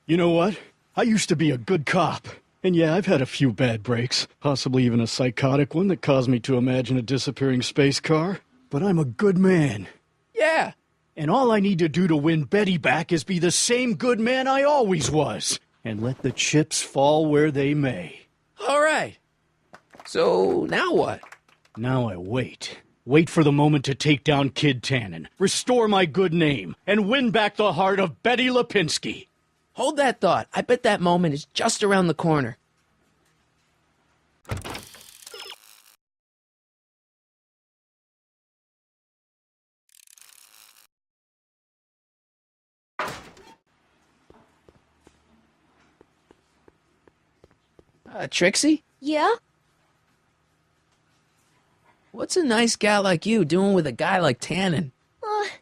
You know what? I used to be a good cop. And yeah, I've had a few bad breaks. Possibly even a psychotic one that caused me to imagine a disappearing space car. But I'm a good man. Yeah. And all I need to do to win Betty back is be the same good man I always was. And let the chips fall where they may. All right. So, now what? Now I wait. Wait for the moment to take down Kid Tannen, restore my good name, and win back the heart of Betty Lipinski. Hold that thought. I bet that moment is just around the corner. Trixie? Yeah? What's a nice gal like you doing with a guy like Tannen?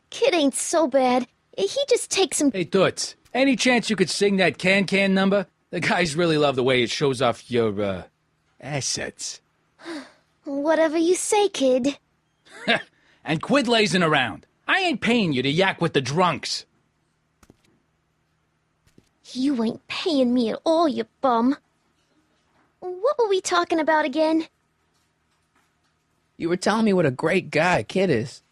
Kid ain't so bad. He just takes some... Hey, Toots, any chance you could sing that can-can number? The guys really love the way it shows off your, assets. Whatever you say, kid. And quit lazing around. I ain't paying you to yak with the drunks. You ain't paying me at all, you bum. What were we talking about again? You were telling me what a great guy Kid is.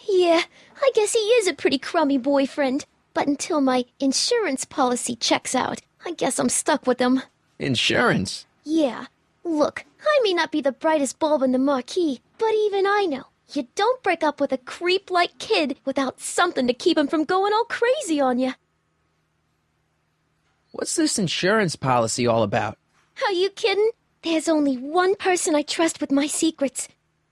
Yeah, I guess he is a pretty crummy boyfriend. But until my insurance policy checks out, I guess I'm stuck with him. Insurance? Yeah. Look, I may not be the brightest bulb in the marquee, but even I know you don't break up with a creep like Kid without something to keep him from going all crazy on you. What's this insurance policy all about? Are you kidding? There's only one person I trust with my secrets.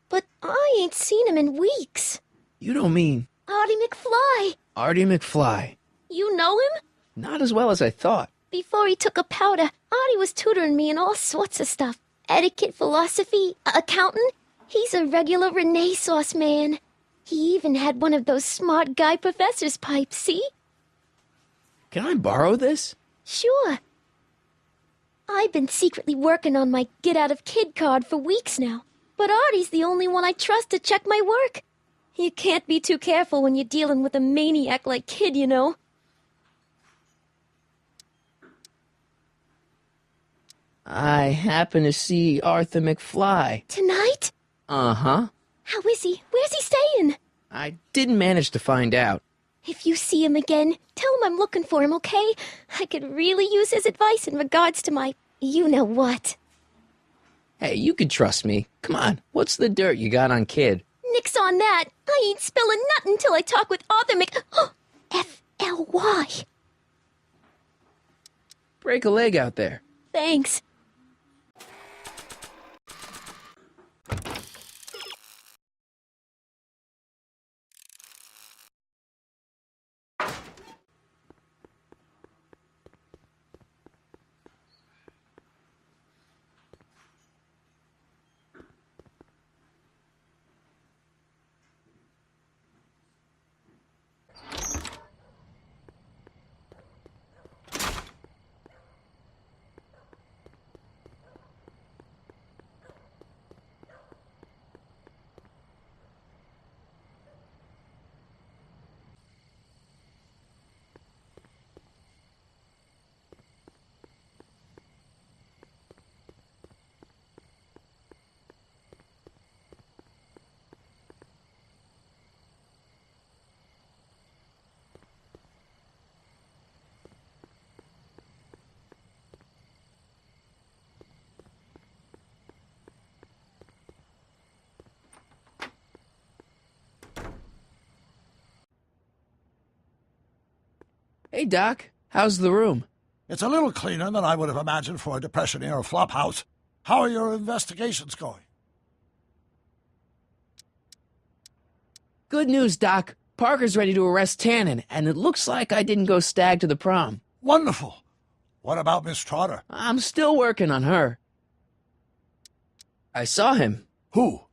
But I ain't seen him in weeks. You don't mean... Artie McFly. Artie McFly. You know him? Not as well as I thought. Before he took a powder, Artie was tutoring me in all sorts of stuff. Etiquette, philosophy, accountant. He's a regular Renaissance man. He even had one of those smart guy professor's pipes, see? Can I borrow this? Sure. I've been secretly working on my get-out-of-kid card for weeks now. But Artie's the only one I trust to check my work. You can't be too careful when you're dealing with a maniac like Kid, you know. I happen to see Arthur McFly. Tonight? Uh-huh. How is he? Where's he staying? I didn't manage to find out. If you see him again, tell him I'm looking for him, okay? I could really use his advice in regards to my You know what? Hey, you can trust me. Come on, what's the dirt you got on Kid? Nix on that. I ain't spilling nothing until I talk with Arthur F-L-Y. Break a leg out there. Thanks. Hey, Doc, how's the room? It's a little cleaner than I would have imagined for a Depression-era flophouse. How are your investigations going? Good news, Doc. Parker's ready to arrest Tannen, and it looks like I didn't go stag to the prom. Wonderful. What about Miss Trotter? I'm still working on her. I saw him. Who?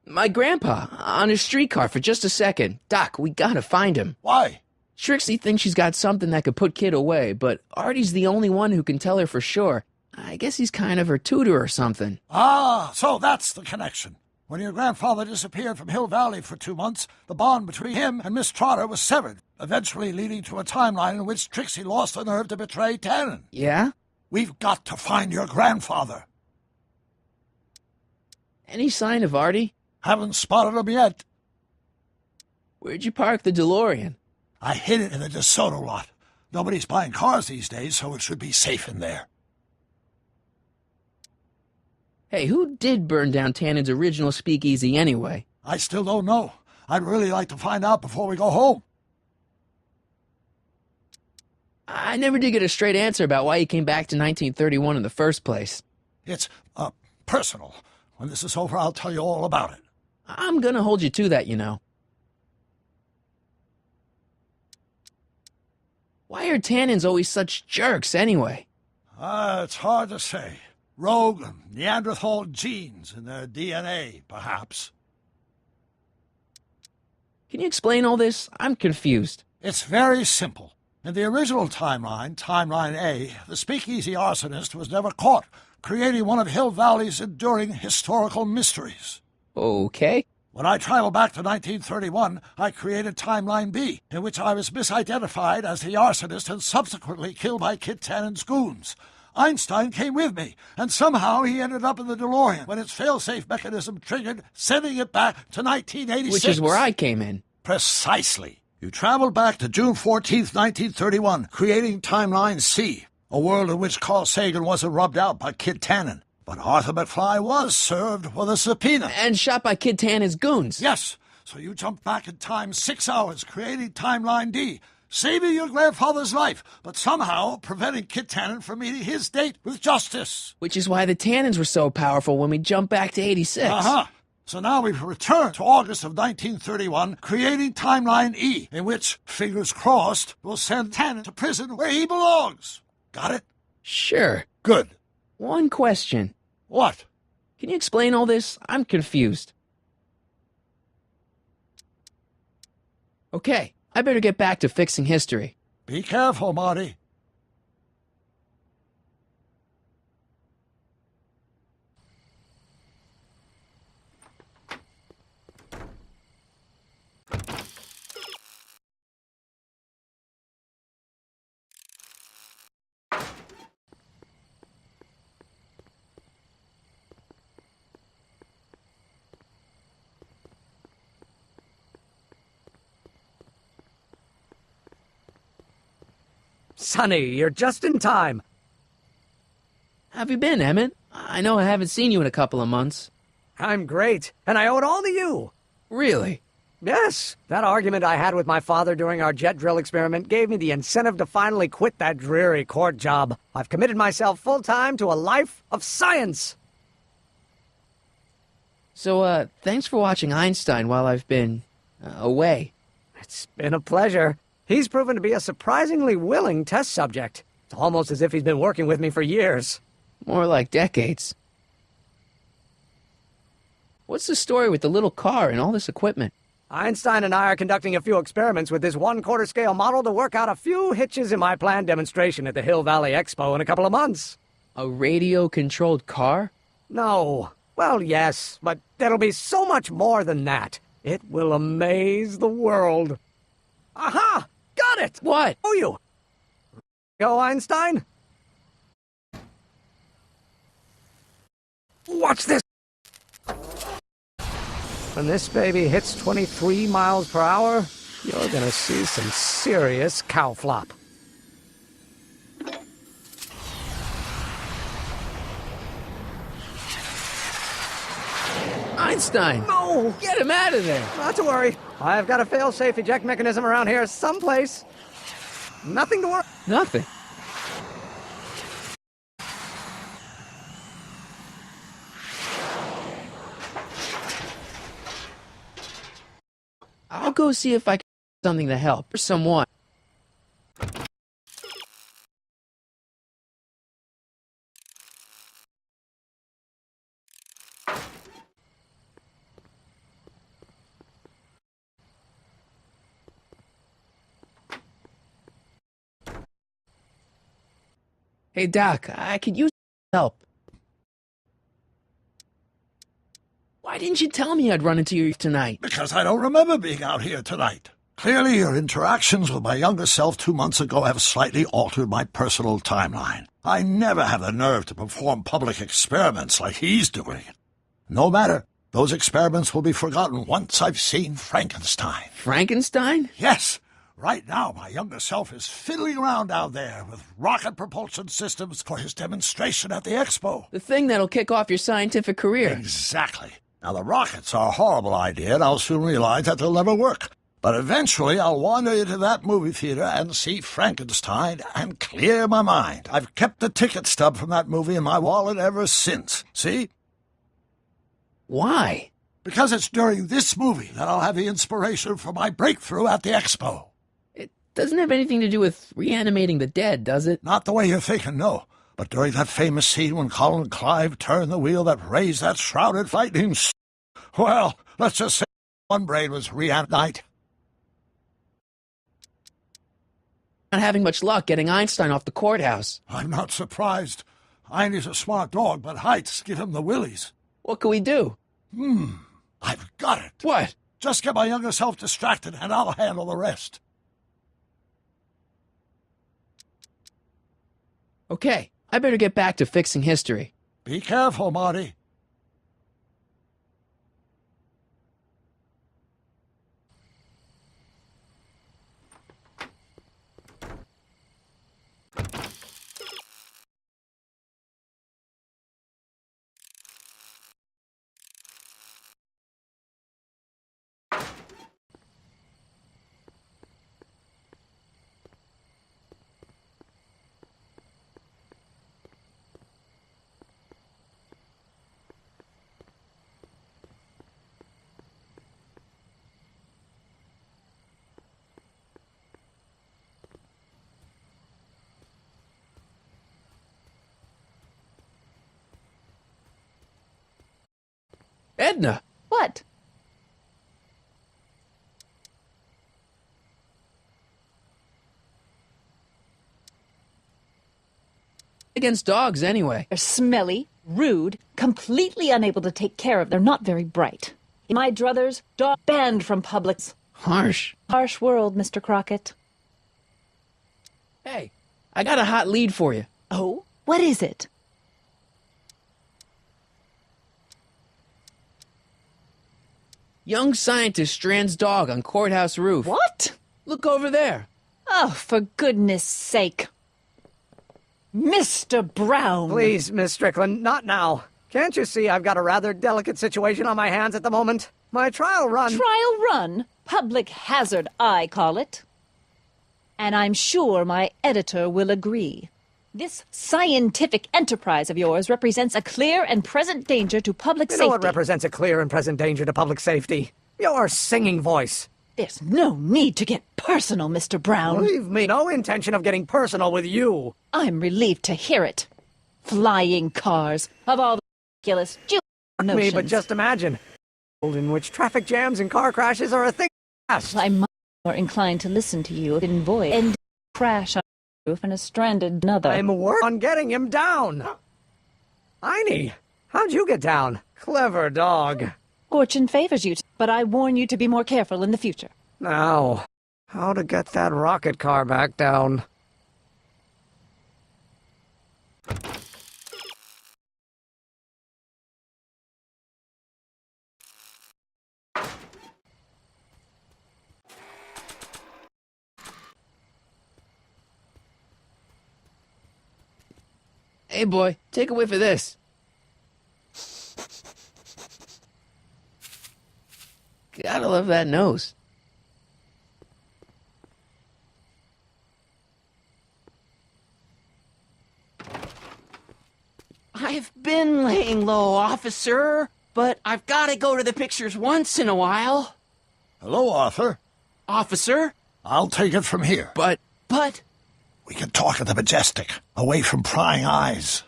My grandpa, on a streetcar for just a second. Doc, we gotta find him. Why? Trixie thinks she's got something that could put Kid away, but Artie's the only one who can tell her for sure. I guess he's kind of her tutor or something. Ah, so that's the connection. When your grandfather disappeared from Hill Valley for 2 months, the bond between him and Miss Trotter was severed, eventually leading to a timeline in which Trixie lost the nerve to betray Tannen. Yeah? We've got to find your grandfather. Any sign of Artie? Haven't spotted him yet. Where'd you park the DeLorean? I hid it in the DeSoto lot. Nobody's buying cars these days, so it should be safe in there. Hey, who did burn down Tannen's original speakeasy anyway? I still don't know. I'd really like to find out before we go home. I never did get a straight answer about why he came back to 1931 in the first place. It's, personal. When this is over, I'll tell you all about it. I'm gonna hold you to that, you know. Why are Tannens always such jerks, anyway? It's hard to say. Rogue Neanderthal genes in their DNA, perhaps. Can you explain all this? I'm confused. It's very simple. In the original timeline, Timeline A, the speakeasy arsonist was never caught, creating one of Hill Valley's enduring historical mysteries. Okay. When I traveled back to 1931, I created Timeline B, in which I was misidentified as the arsonist and subsequently killed by Kit Tannen's goons. Einstein came with me, and somehow he ended up in the DeLorean when its fail-safe mechanism triggered, sending it back to 1986. Which is where I came in. Precisely. You traveled back to June 14th, 1931, creating Timeline C, a world in which Carl Sagan wasn't rubbed out by Kit Tannen. But Arthur McFly was served with a subpoena. And shot by Kid Tannen's goons. Yes, so you jumped back in time 6 hours, creating Timeline D, saving your grandfather's life, but somehow preventing Kit Tannen from meeting his date with justice. Which is why the Tannens were so powerful when we jumped back to 86. Uh-huh. So now we've returned to August of 1931, creating Timeline E, in which, fingers crossed, we'll send Tannen to prison where he belongs. Got it? Sure. Good. One question. What? Can you explain all this? I'm confused. Okay, I better get back to fixing history. Be careful, Marty. Sonny, you're just in time. have you been, Emmett? I know I haven't seen you in a couple of months. I'm great, and I owe it all to you. Really? Yes. That argument I had with my father during our jet drill experiment gave me the incentive to finally quit that dreary court job. I've committed myself full-time to a life of science. So, thanks for watching Einstein while I've been away. It's been a pleasure. He's proven to be a surprisingly willing test subject. It's almost as if he's been working with me for years. More like decades. What's the story with the little car and all this equipment? Einstein and I are conducting a few experiments with this 1/4 scale model to work out a few hitches in my planned demonstration at the Hill Valley Expo in a couple of months. A radio-controlled car? No. Well, yes, but it'll be so much more than that. It will amaze the world. Aha! Got it! What? Oh, you. Go, Einstein. Watch this. When this baby hits 23 miles per hour, you're gonna see some serious cow flop. Einstein! No! Get him out of there! Not to worry. I've got a fail-safe eject mechanism around here someplace. Nothing to worry. Nothing. I'll go see if I can do something to help. Or someone. Hey, Doc, I could use help. Why didn't you tell me I'd run into you tonight? Because I don't remember being out here tonight. Clearly, your interactions with my younger self 2 months ago have slightly altered my personal timeline. I never have the nerve to perform public experiments like he's doing. No matter. Those experiments will be forgotten once I've seen Frankenstein. Frankenstein? Yes. Right now, my younger self is fiddling around down there with rocket propulsion systems for his demonstration at the expo. The thing that'll kick off your scientific career. Exactly. Now, the rockets are a horrible idea, and I'll soon realize that they'll never work. But eventually, I'll wander into that movie theater and see Frankenstein and clear my mind. I've kept the ticket stub from that movie in my wallet ever since. See? Why? Because it's during this movie that I'll have the inspiration for my breakthrough at the expo. It doesn't have anything to do with reanimating the dead, does it? Not the way you're thinking, no. But during that famous scene when Colin Clive turned the wheel that raised that shrouded lightning, well, let's just say one brain was reanimated. Not having much luck getting Einstein off the courthouse. I'm not surprised. Einstein's a smart dog, but heights give him the willies. What can we do? I've got it. What? Just get my younger self distracted, and I'll handle the rest. Okay, I better get back to fixing history. Be careful, Marty. Edna! What? Against dogs, anyway. They're smelly, rude, completely unable to take care of. They're not very bright. In my druthers, dog banned from Publix. Harsh. Harsh world, Mr. Crockett. Hey, I got a hot lead for you. Oh? What is it? Young scientist strands dog on courthouse roof. What? Look over there. Oh, for goodness sake. Mr. Brown! Please, Miss Strickland, not now. Can't you see I've got a rather delicate situation on my hands at the moment? My trial run... Trial run? Public hazard, I call it. And I'm sure my editor will agree. This scientific enterprise of yours represents a clear and present danger to public safety. You know what represents a clear and present danger to public safety? Your singing voice. There's no need to get personal, Mr. Brown. Believe me, no intention of getting personal with you. I'm relieved to hear it. Flying cars, of all the ridiculous notions. Me, but just imagine. In which traffic jams and car crashes are a thing. I'm much more inclined to listen to you in voice and crash on a roof and a stranded another. I'm working on getting him down. Einie, how'd you get down? Clever dog. Fortune favors you, but I warn you to be more careful in the future. Now, how to get that rocket car back down? Hey, boy, take a whiff of this. Gotta love that nose. I've been laying low, officer, but I've got to go to the pictures once in a while. Hello, Arthur. Officer? I'll take it from here. But... We can talk at the Majestic, away from prying eyes.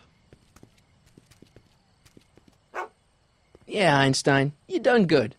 Yeah, Einstein, you done good.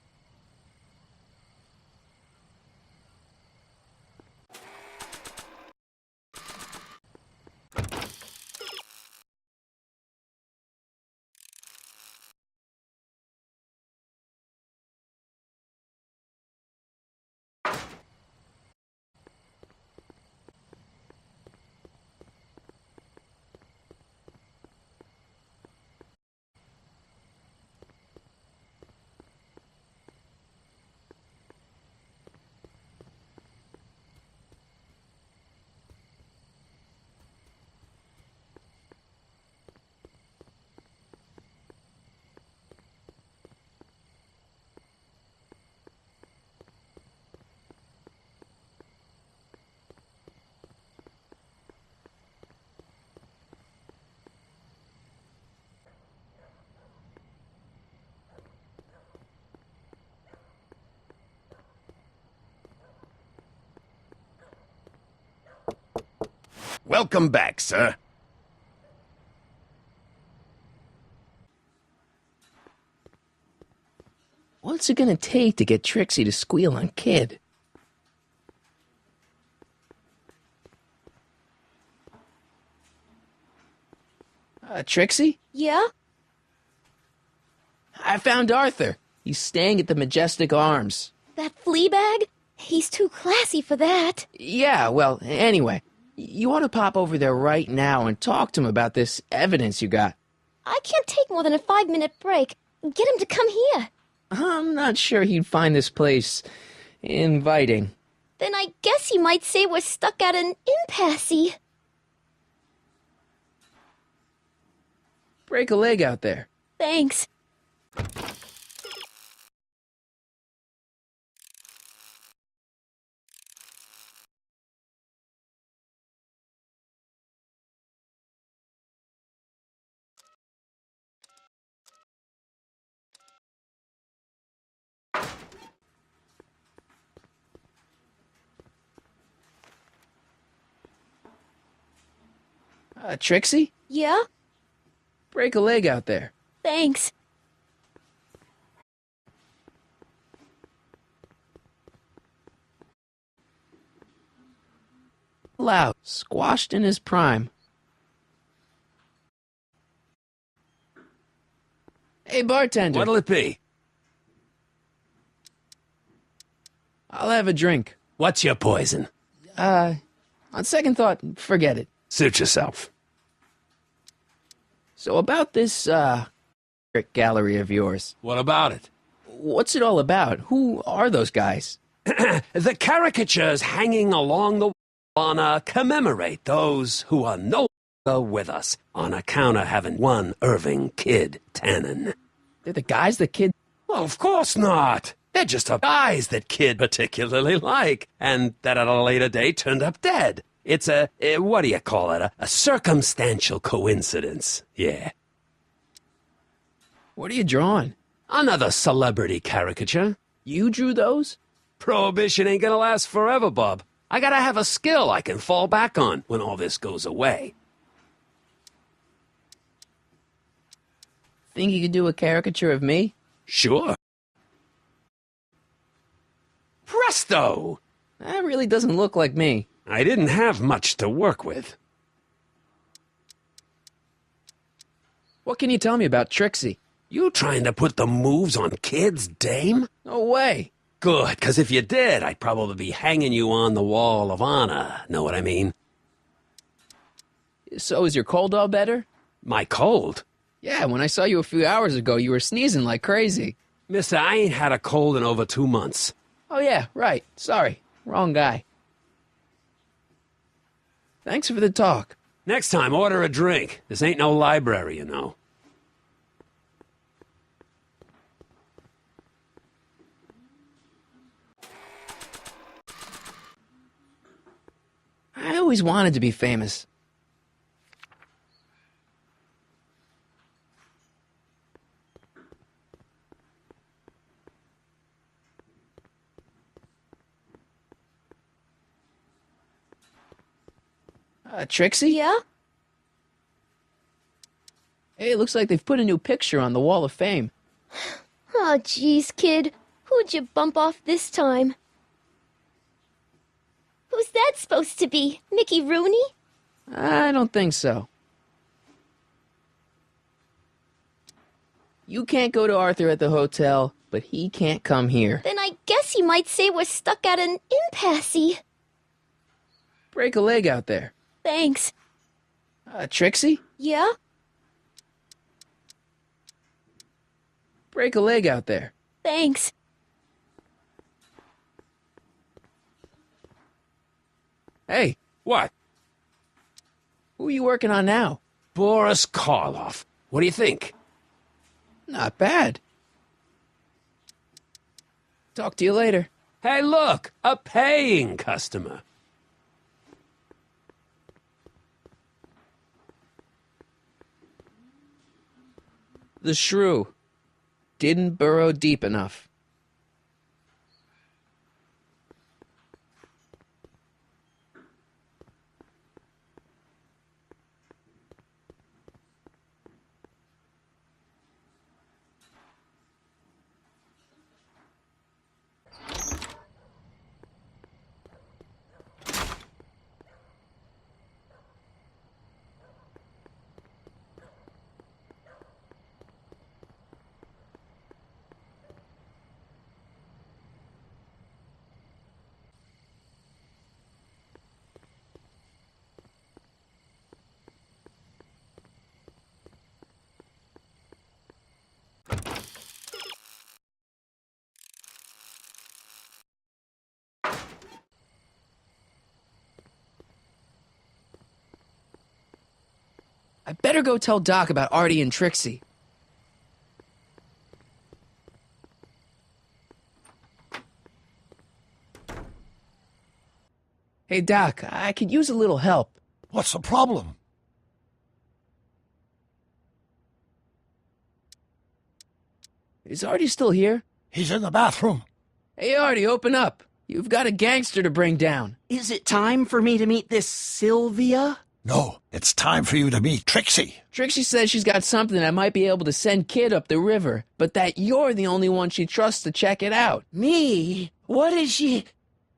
Welcome back, sir. What's it gonna take to get Trixie to squeal on Kid? Trixie? Yeah? I found Arthur. He's staying at the Majestic Arms. That flea bag? He's too classy for that. Yeah, well, anyway, you ought to pop over there right now and talk to him about this evidence you got. I can't take more than a 5-minute break. Get him to come here. I'm not sure he'd find this place inviting. Then I guess he might say we're stuck at an impasse. Break a leg out there. Thanks. Trixie? Yeah? Break a leg out there. Thanks. Loud, squashed in his prime. Hey, bartender. What'll it be? I'll have a drink. What's your poison? On second thought, forget it. Suit yourself. So about this, gallery of yours. What about it? What's it all about? Who are those guys? The caricatures hanging along the wall commemorate those who are no go with us on account of having one Irving kid, Tannen. They're the guys that kid... Well, of course not. They're just the guys that kid particularly like, and that at a later date turned up dead. It's what do you call it? A circumstantial coincidence. Yeah. What are you drawing? Another celebrity caricature. You drew those? Prohibition ain't gonna last forever, Bob. I gotta have a skill I can fall back on when all this goes away. Think you could do a caricature of me? Sure. Presto! That really doesn't look like me. I didn't have much to work with. What can you tell me about Trixie? You trying to put the moves on kids, dame? No way. Good, 'cause if you did, I'd probably be hanging you on the wall of honor. Know what I mean? So is your cold all better? My cold? Yeah, when I saw you a few hours ago, you were sneezing like crazy. Mister, I ain't had a cold in over 2 months. Oh yeah, right. Sorry. Wrong guy. Thanks for the talk. Next time, order a drink. This ain't no library, you know. I always wanted to be famous. Trixie? Yeah? Hey, it looks like they've put a new picture on the Wall of Fame. Oh, jeez, kid. Who'd you bump off this time? Who's that supposed to be? Mickey Rooney? I don't think so. You can't go to Arthur at the hotel, but he can't come here. Then I guess you might say we're stuck at an impasse. Break a leg out there. Thanks. Trixie? Yeah? Break a leg out there. Thanks. Hey, what? Who are you working on now? Boris Karloff. What do you think? Not bad. Talk to you later. Hey, look! A paying customer. The shrew didn't burrow deep enough. I better go tell Doc about Artie and Trixie. Hey, Doc, I could use a little help. What's the problem? Is Artie still here? He's in the bathroom. Hey, Artie, open up. You've got a gangster to bring down. Is it time for me to meet this Sylvia? No, it's time for you to meet Trixie. Trixie says she's got something that might be able to send Kid up the river, but that you're the only one she trusts to check it out. Me? What is she...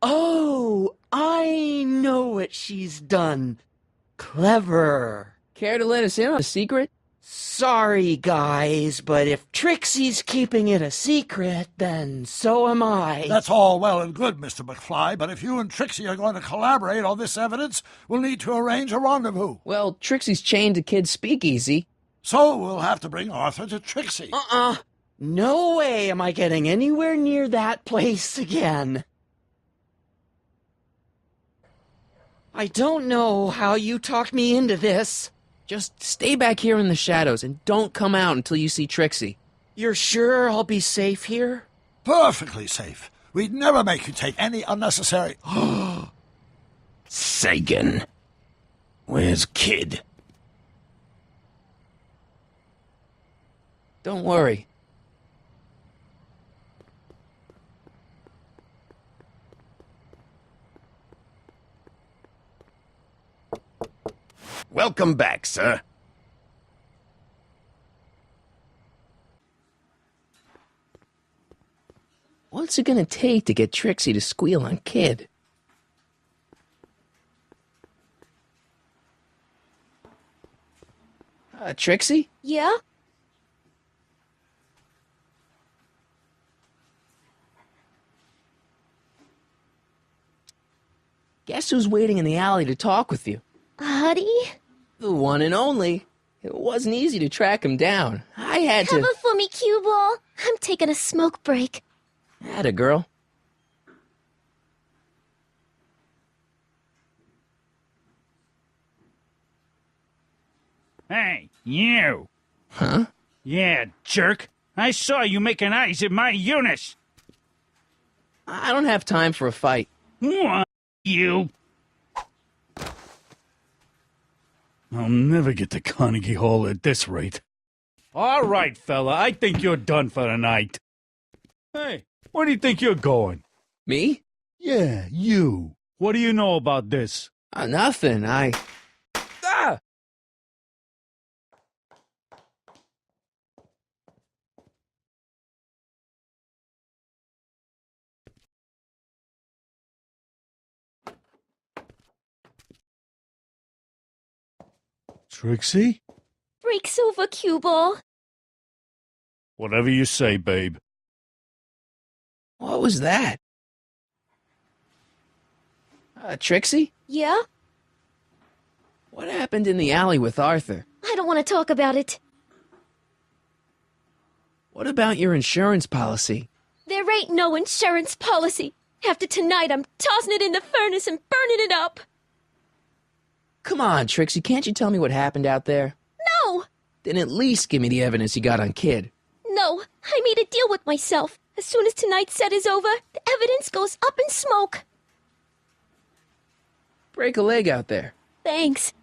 Oh, I know what she's done. Clever. Care to let us in on a secret? Sorry, guys, but if Trixie's keeping it a secret, then so am I. That's all well and good, Mr. McFly, but if you and Trixie are going to collaborate on this evidence, we'll need to arrange a rendezvous. Well, Trixie's chained to Kid's speakeasy. So we'll have to bring Arthur to Trixie. No way am I getting anywhere near that place again. I don't know how you talked me into this, Just stay back here in the shadows and don't come out until you see Trixie. You're sure I'll be safe here? Perfectly safe. We'd never make you take any unnecessary... Sagan. Where's Kid? Don't worry. Welcome back, sir. What's it gonna take to get Trixie to squeal on Kid? Trixie? Yeah? Guess who's waiting in the alley to talk with you? Audie? The one and only. It wasn't easy to track him down. I had to... Cover for me, cue ball. I'm taking a smoke break. Atta girl. Hey, you! Huh? Yeah, jerk. I saw you making eyes at my Eunice. I don't have time for a fight. What? You? I'll never get to Carnegie Hall at this rate. All right, fella. I think you're done for the night. Hey, where do you think you're going? Me? Yeah, you. What do you know about this? Nothing. Ah! Trixie? Break's over, cue ball. Whatever you say, babe. What was that? Trixie? Yeah? What happened in the alley with Arthur? I don't want to talk about it. What about your insurance policy? There ain't no insurance policy. After tonight, I'm tossing it in the furnace and burning it up. Come on, Trixie, can't you tell me what happened out there? No! Then at least give me the evidence you got on Kid. No, I made a deal with myself. As soon as tonight's set is over, the evidence goes up in smoke. Break a leg out there. Thanks.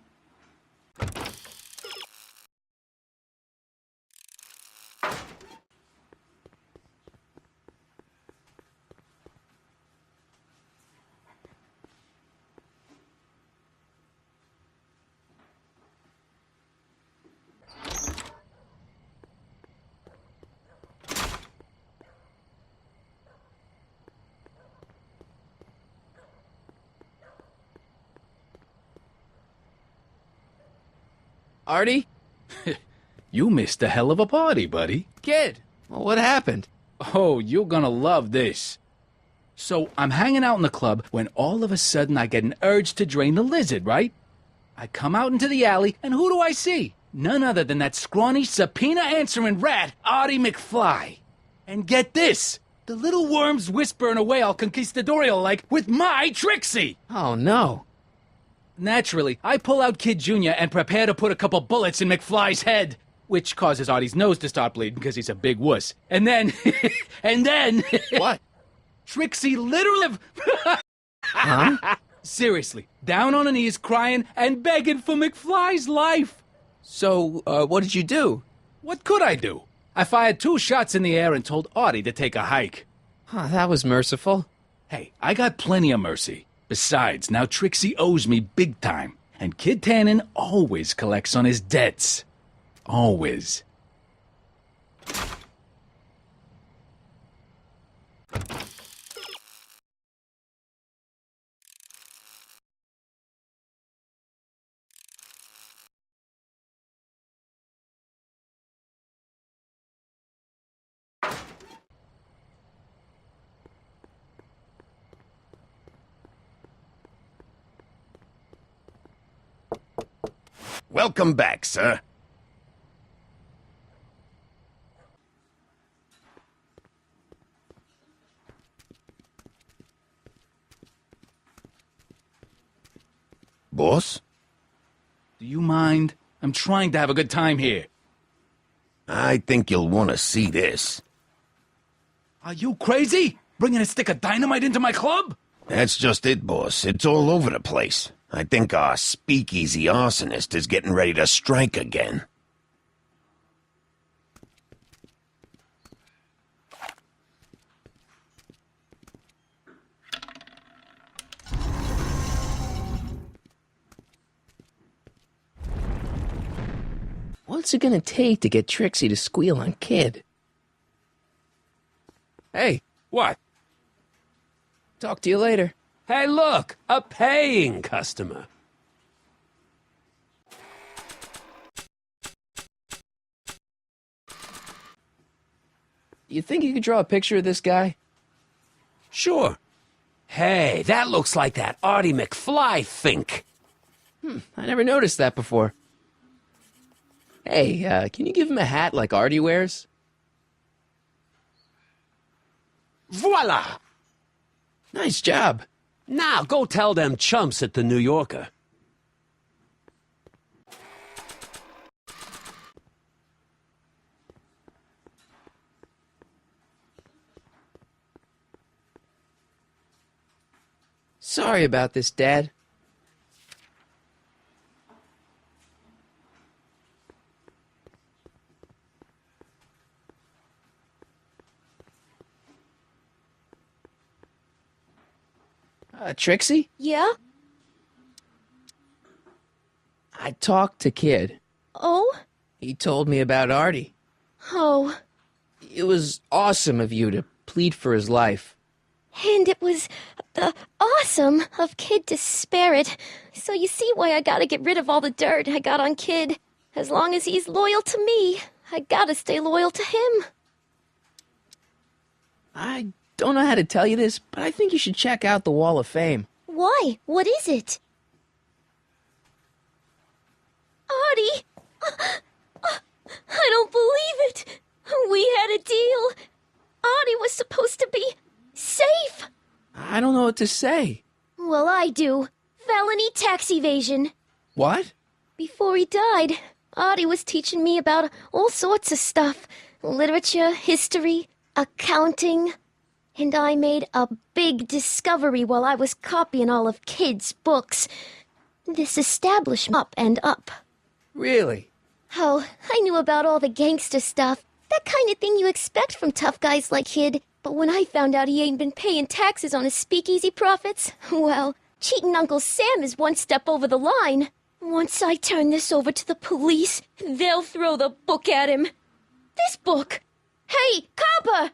Artie? You missed a hell of a party, buddy. Kid, well, what happened? Oh, you're gonna love this. So, I'm hanging out in the club when all of a sudden I get an urge to drain the lizard, right? I come out into the alley, and who do I see? None other than that scrawny, subpoena-answering rat, Artie McFly. And get this! The little worm's whispering away all conquistadorial-like with my Trixie! Oh, no. Naturally, I pull out Kid Jr. and prepare to put a couple bullets in McFly's head, which causes Artie's nose to start bleeding because he's a big wuss. And then... and then... What? Trixie literally... Huh? Seriously, down on her knees, crying and begging for McFly's life. So, what did you do? What could I do? I fired 2 shots in the air and told Artie to take a hike. Huh, that was merciful. Hey, I got plenty of mercy. Besides, now Trixie owes me big time, and Kid Tannen always collects on his debts. Always. Welcome back, sir. Boss? Do you mind? I'm trying to have a good time here. I think you'll want to see this. Are you crazy? Bringing a stick of dynamite into my club? That's just it, boss. It's all over the place. I think our speakeasy arsonist is getting ready to strike again. What's it gonna take to get Trixie to squeal on Kid? Hey, what? Talk to you later. Hey, look, a paying customer. You think you could draw a picture of this guy? Sure. Hey, that looks like that Artie McFly think. I never noticed that before. Hey, can you give him a hat like Artie wears? Voila! Nice job. Now go tell them chumps at the New Yorker. Sorry about this, Dad. Trixie? Yeah? I talked to Kid. Oh? He told me about Artie. Oh. It was awesome of you to plead for his life. And it was awesome of Kid to spare it. So you see why I gotta get rid of all the dirt I got on Kid. As long as he's loyal to me, I gotta stay loyal to him. I don't know how to tell you this, but I think you should check out the Wall of Fame. Why? What is it? Artie! I don't believe it! We had a deal! Artie was supposed to be safe! I don't know what to say. Well, I do. Felony tax evasion. What? Before he died, Artie was teaching me about all sorts of stuff. Literature, history, accounting. And I made a big discovery while I was copying all of Kid's books. This establishment up and up. Really? Oh, I knew about all the gangster stuff. That kind of thing you expect from tough guys like Kid. But when I found out he ain't been paying taxes on his speakeasy profits, well, cheating Uncle Sam is one step over the line. Once I turn this over to the police, they'll throw the book at him. This book! Hey, copper!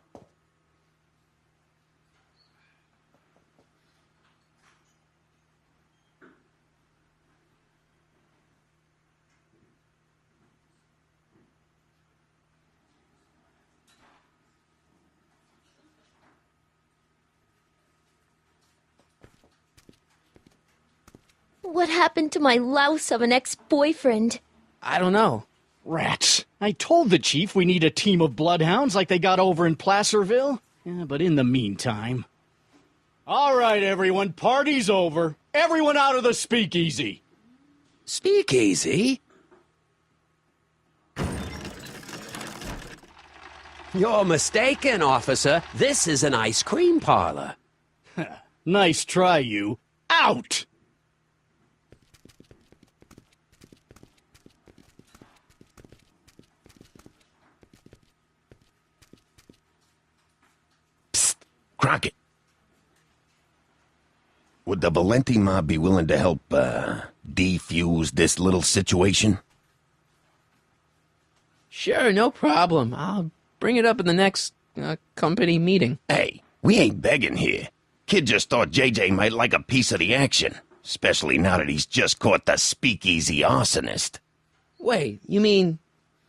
What happened to my louse of an ex-boyfriend? I don't know. Rats. I told the chief we need a team of bloodhounds like they got over in Placerville. Yeah, but in the meantime... All right, everyone, party's over. Everyone out of the speakeasy. Speakeasy? You're mistaken, officer. This is an ice cream parlor. Nice try, you. Out! Crockett. Would the Valenti mob be willing to help, defuse this little situation? Sure, no problem. I'll bring it up in the next, company meeting. Hey, we ain't begging here. Kid just thought JJ might like a piece of the action. Especially now that he's just caught the speakeasy arsonist. Wait, you mean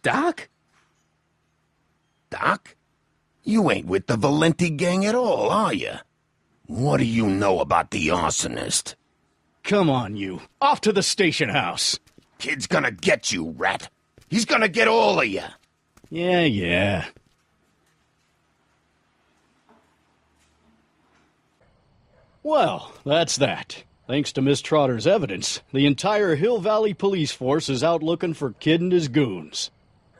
Doc? Doc? You ain't with the Valenti gang at all, are you? What do you know about the arsonist? Come on, you. Off to the station house. Kid's gonna get you, rat. He's gonna get all of you. Yeah. Well, that's that. Thanks to Miss Trotter's evidence, the entire Hill Valley police force is out looking for Kid and his goons.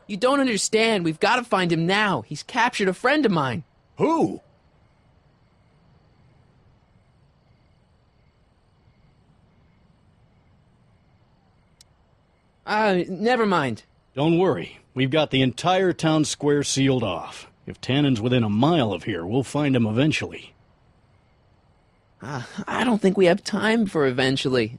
You don't understand. We've got to find him now. He's captured a friend of mine. Who? Never mind. Don't worry. We've got the entire town square sealed off. If Tannen's within a mile of here, we'll find him eventually. I don't think we have time for eventually.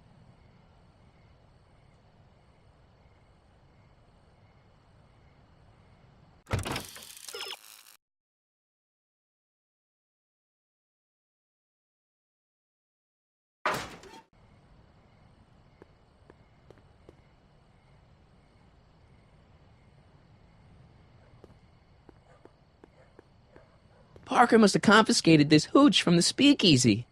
Parker must have confiscated this hooch from the speakeasy.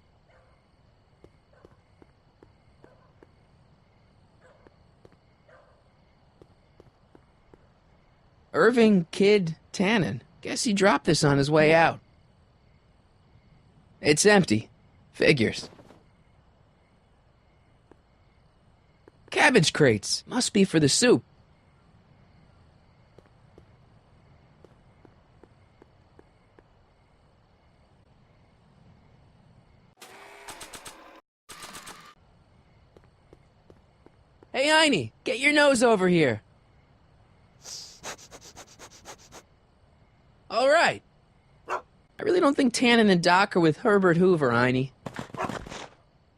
Irving Kid Tannen. Guess he dropped this on his way out. It's empty. Figures. Cabbage crates. Must be for the soup. Hey, Heine, get your nose over here. All right. I really don't think Tannen and Doc are with Herbert Hoover, Heine.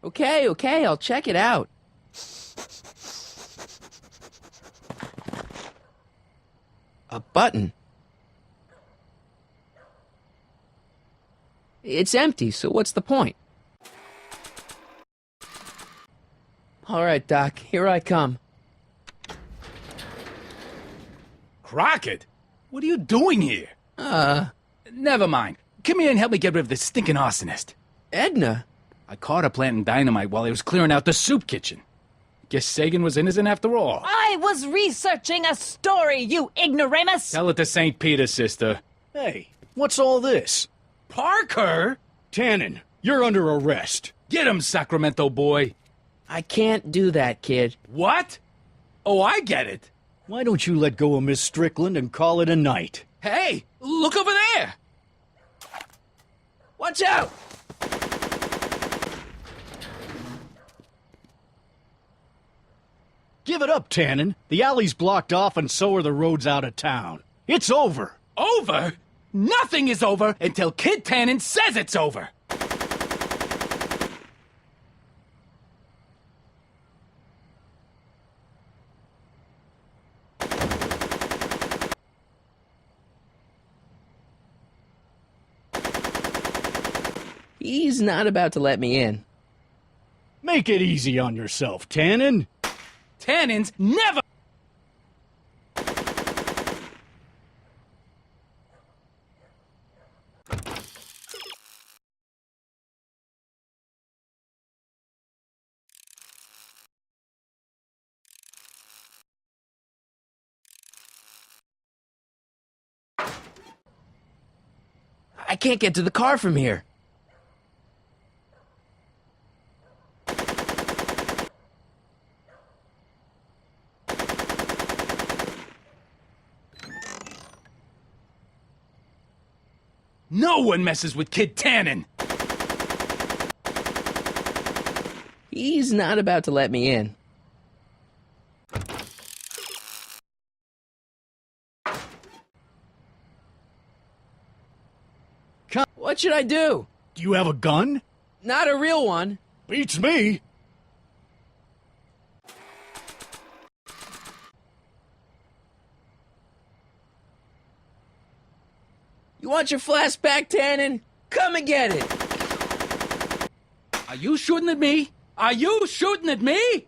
Okay, I'll check it out. A button. It's empty, so what's the point? All right, Doc, here I come. Crockett? What are you doing here? Never mind. Come here and help me get rid of this stinking arsonist. Edna? I caught her planting dynamite while I was clearing out the soup kitchen. Guess Sagan was innocent after all. I was researching a story, you ignoramus! Tell it to St. Peter, sister. Hey, what's all this? Parker? Tannen, you're under arrest. Get him, Sacramento boy. I can't do that, kid. What? Oh, I get it. Why don't you let go of Miss Strickland and call it a night? Hey, look over there! Watch out! Give it up, Tannen. The alley's blocked off and so are the roads out of town. It's over. Over? Nothing is over until Kid Tannen says it's over. He's not about to let me in. Make it easy on yourself, Tannen. Tannen's never... I can't get to the car from here. No one messes with Kid Tannen! He's not about to let me in. What should I do? Do you have a gun? Not a real one. Beats me. You want your flask back, Tannen? Come and get it! Are you shooting at me? Are you shooting at me?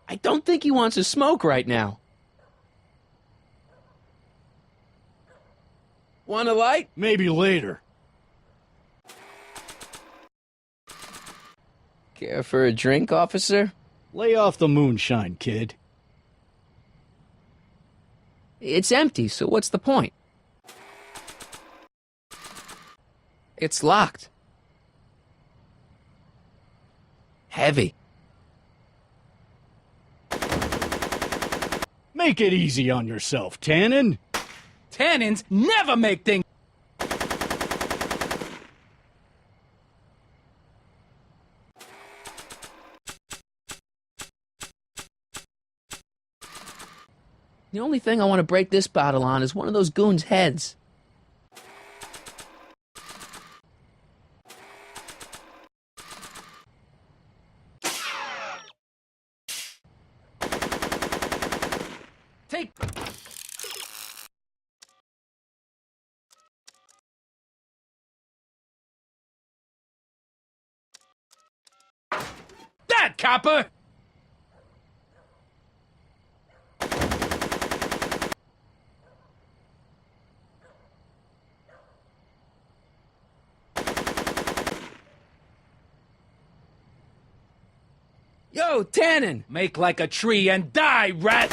I don't think he wants to smoke right now. Want a light? Maybe later. Care for a drink, officer? Lay off the moonshine, kid. It's empty, so what's the point? It's locked. Heavy. Make it easy on yourself, Tannen. Tannins never make things. The only thing I want to break this bottle on is one of those goons' heads. Take. That copper! Yo, Tannen! Make like a tree and die, rat!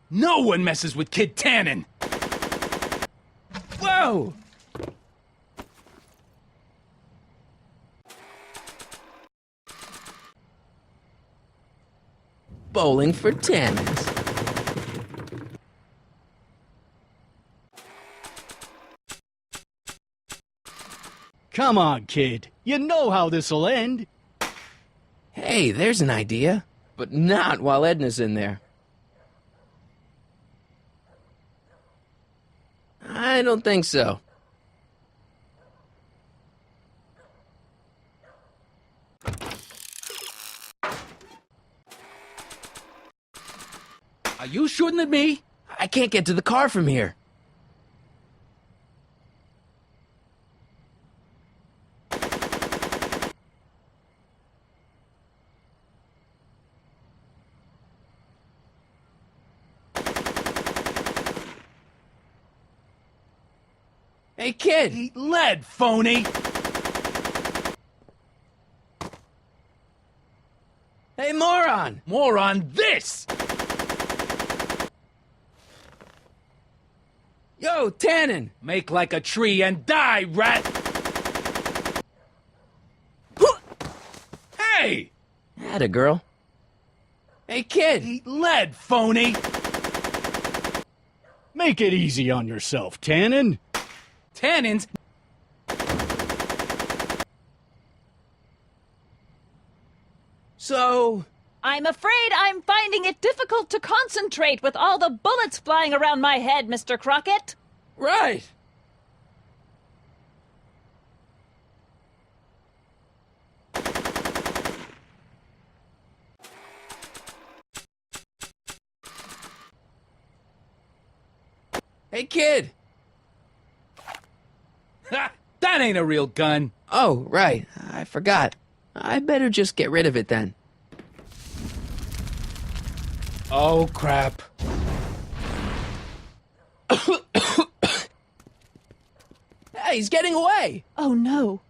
No one messes with Kid Tannen! Whoa! Bowling for Tannens. Come on, kid. You know how this'll end. Hey, there's an idea. But not while Edna's in there. I don't think so. Are you shooting at me? I can't get to the car from here. Hey, kid! Eat lead, phony! Hey, moron! Moron, this! Yo, Tannen! Make like a tree and die, rat! Hey! Atta girl. Hey, kid! Eat lead, phony! Make it easy on yourself, Tannen. Tannins. So... I'm afraid I'm finding it difficult to concentrate with all the bullets flying around my head, Mr. Crockett. Right. Hey, kid! Ha! That ain't a real gun. Oh, right. I forgot. I better just get rid of it then. Oh, crap. Hey, he's getting away! Oh, no.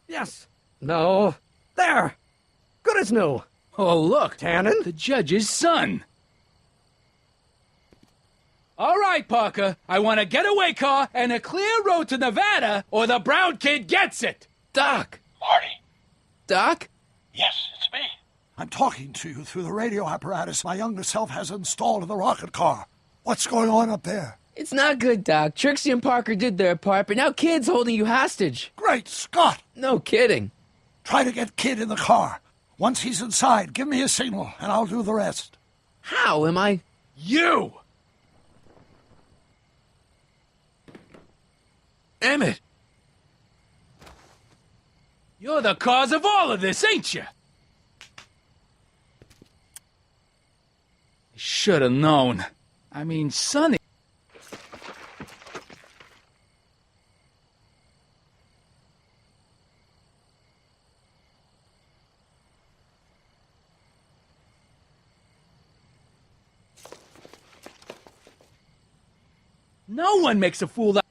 Yes. No. There. Good as new. Oh, look. Tannen? The judge's son. All right, Parker. I want a getaway car and a clear road to Nevada, or the brown kid gets it. Doc! Marty. Doc? Yes, it's me. I'm talking to you through the radio apparatus my younger self has installed in the rocket car. What's going on up there? It's not good, Doc. Trixie and Parker did their part, but now Kid's holding you hostage. Great Scott! No kidding. Try to get Kid in the car. Once he's inside, give me a signal, and I'll do the rest. How am I... You! Emmett! You're the cause of all of this, ain't you? Should have known. I mean, Sonny... No one makes a fool out.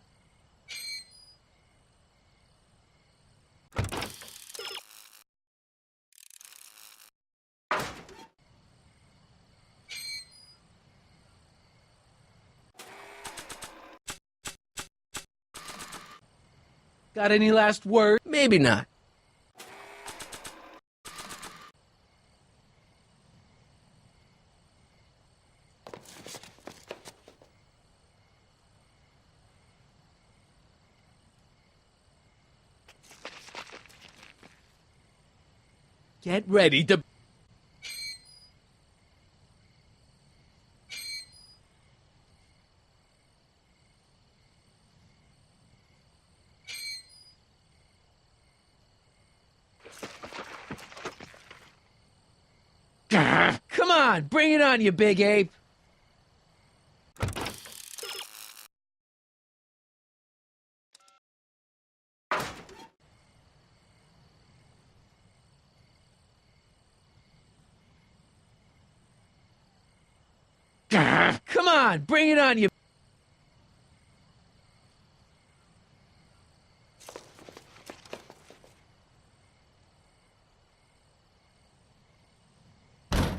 Got any last word? Maybe not. Get ready to... Come on, bring it on, you big ape. Come on, bring it on, you...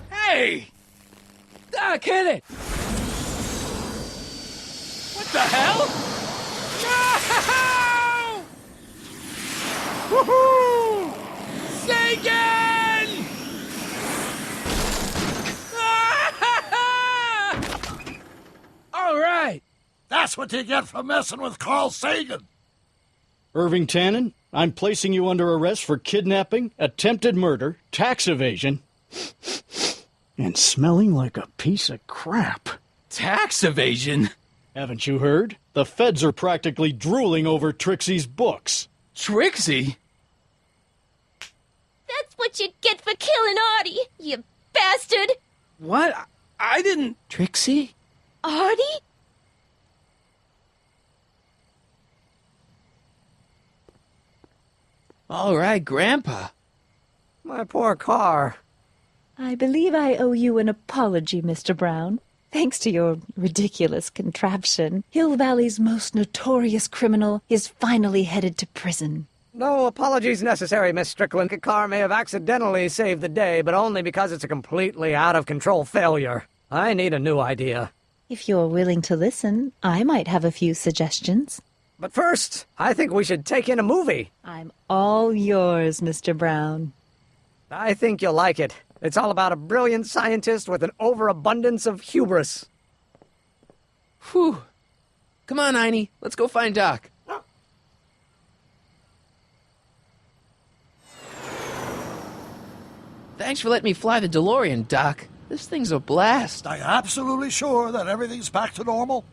Hey! Doc, hit it! What the hell? No! Woohoo! Sagan! All right. That's what you get for messing with Carl Sagan. Irving Tannen, I'm placing you under arrest for kidnapping, attempted murder, tax evasion, and smelling like a piece of crap. Tax evasion? Haven't you heard? The feds are practically drooling over Trixie's books. Trixie? That's what you get for killing Artie, you bastard! What? I didn't... Trixie? Artie? All right, Grandpa. My poor car. I believe I owe you an apology, Mr. Brown. Thanks to your ridiculous contraption, Hill Valley's most notorious criminal is finally headed to prison. No apologies necessary, Miss Strickland. The car may have accidentally saved the day, but only because it's a completely out-of-control failure. I need a new idea. If you're willing to listen, I might have a few suggestions. But first, I think we should take in a movie. I'm all yours, Mr. Brown. I think you'll like it. It's all about a brilliant scientist with an overabundance of hubris. Whew. Come on, Einie. Let's go find Doc. Thanks for letting me fly the DeLorean, Doc. This thing's a blast. Are you absolutely sure that everything's back to normal?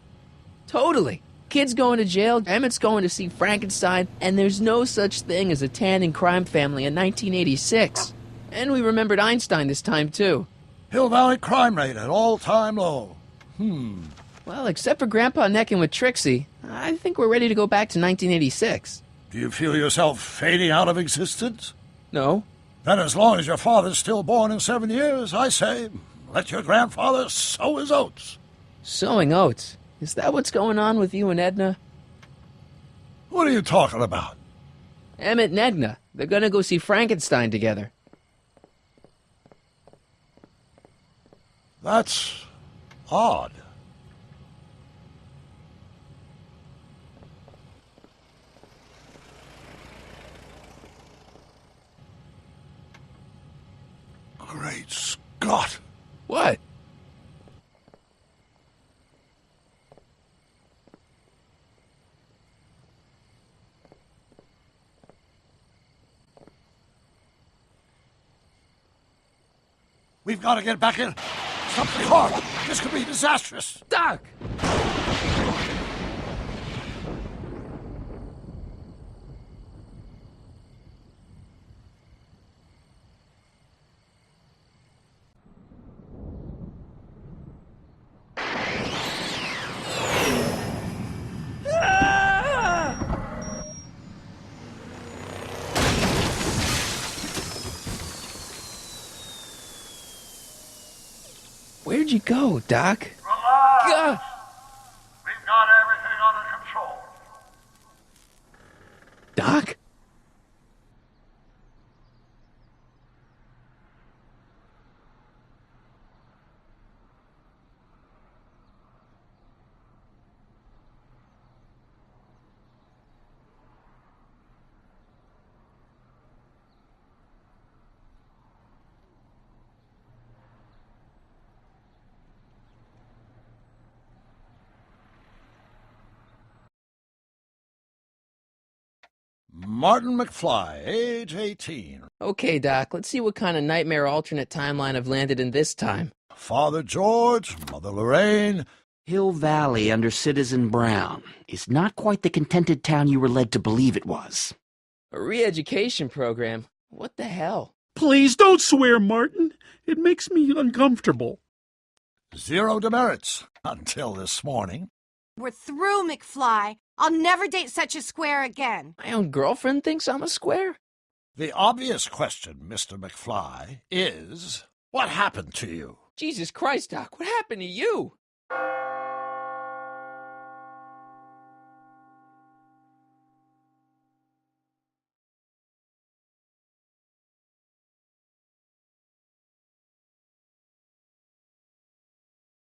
Totally. Kid's going to jail, Emmett's going to see Frankenstein, and there's no such thing as a Tannen crime family in 1986. And we remembered Einstein this time, too. Hill Valley crime rate at all-time low. Well, except for Grandpa necking with Trixie, I think we're ready to go back to 1986. Do you feel yourself fading out of existence? No. Then as long as your father's still born in 7 years, I say, let your grandfather sow his oats. Sowing oats? Is that what's going on with you and Edna? What are you talking about? Emmett and Edna. They're gonna go see Frankenstein together. That's odd. Great Scott! What? We've got to get back in. Something horrible. This could be disastrous. Doc! Where'd you go, Doc? Relax. Gah! We've got everything Martin McFly, age 18. Okay, Doc, let's see what kind of nightmare alternate timeline I've landed in this time. Father George, Mother Lorraine. Hill Valley under Citizen Brown is not quite the contented town you were led to believe it was. A re-education program? What the hell? Please don't swear, Martin. It makes me uncomfortable. Zero demerits until this morning. We're through, McFly. I'll never date such a square again. My own girlfriend thinks I'm a square? The obvious question, Mr. McFly, is, what happened to you? Jesus Christ, Doc, what happened to you?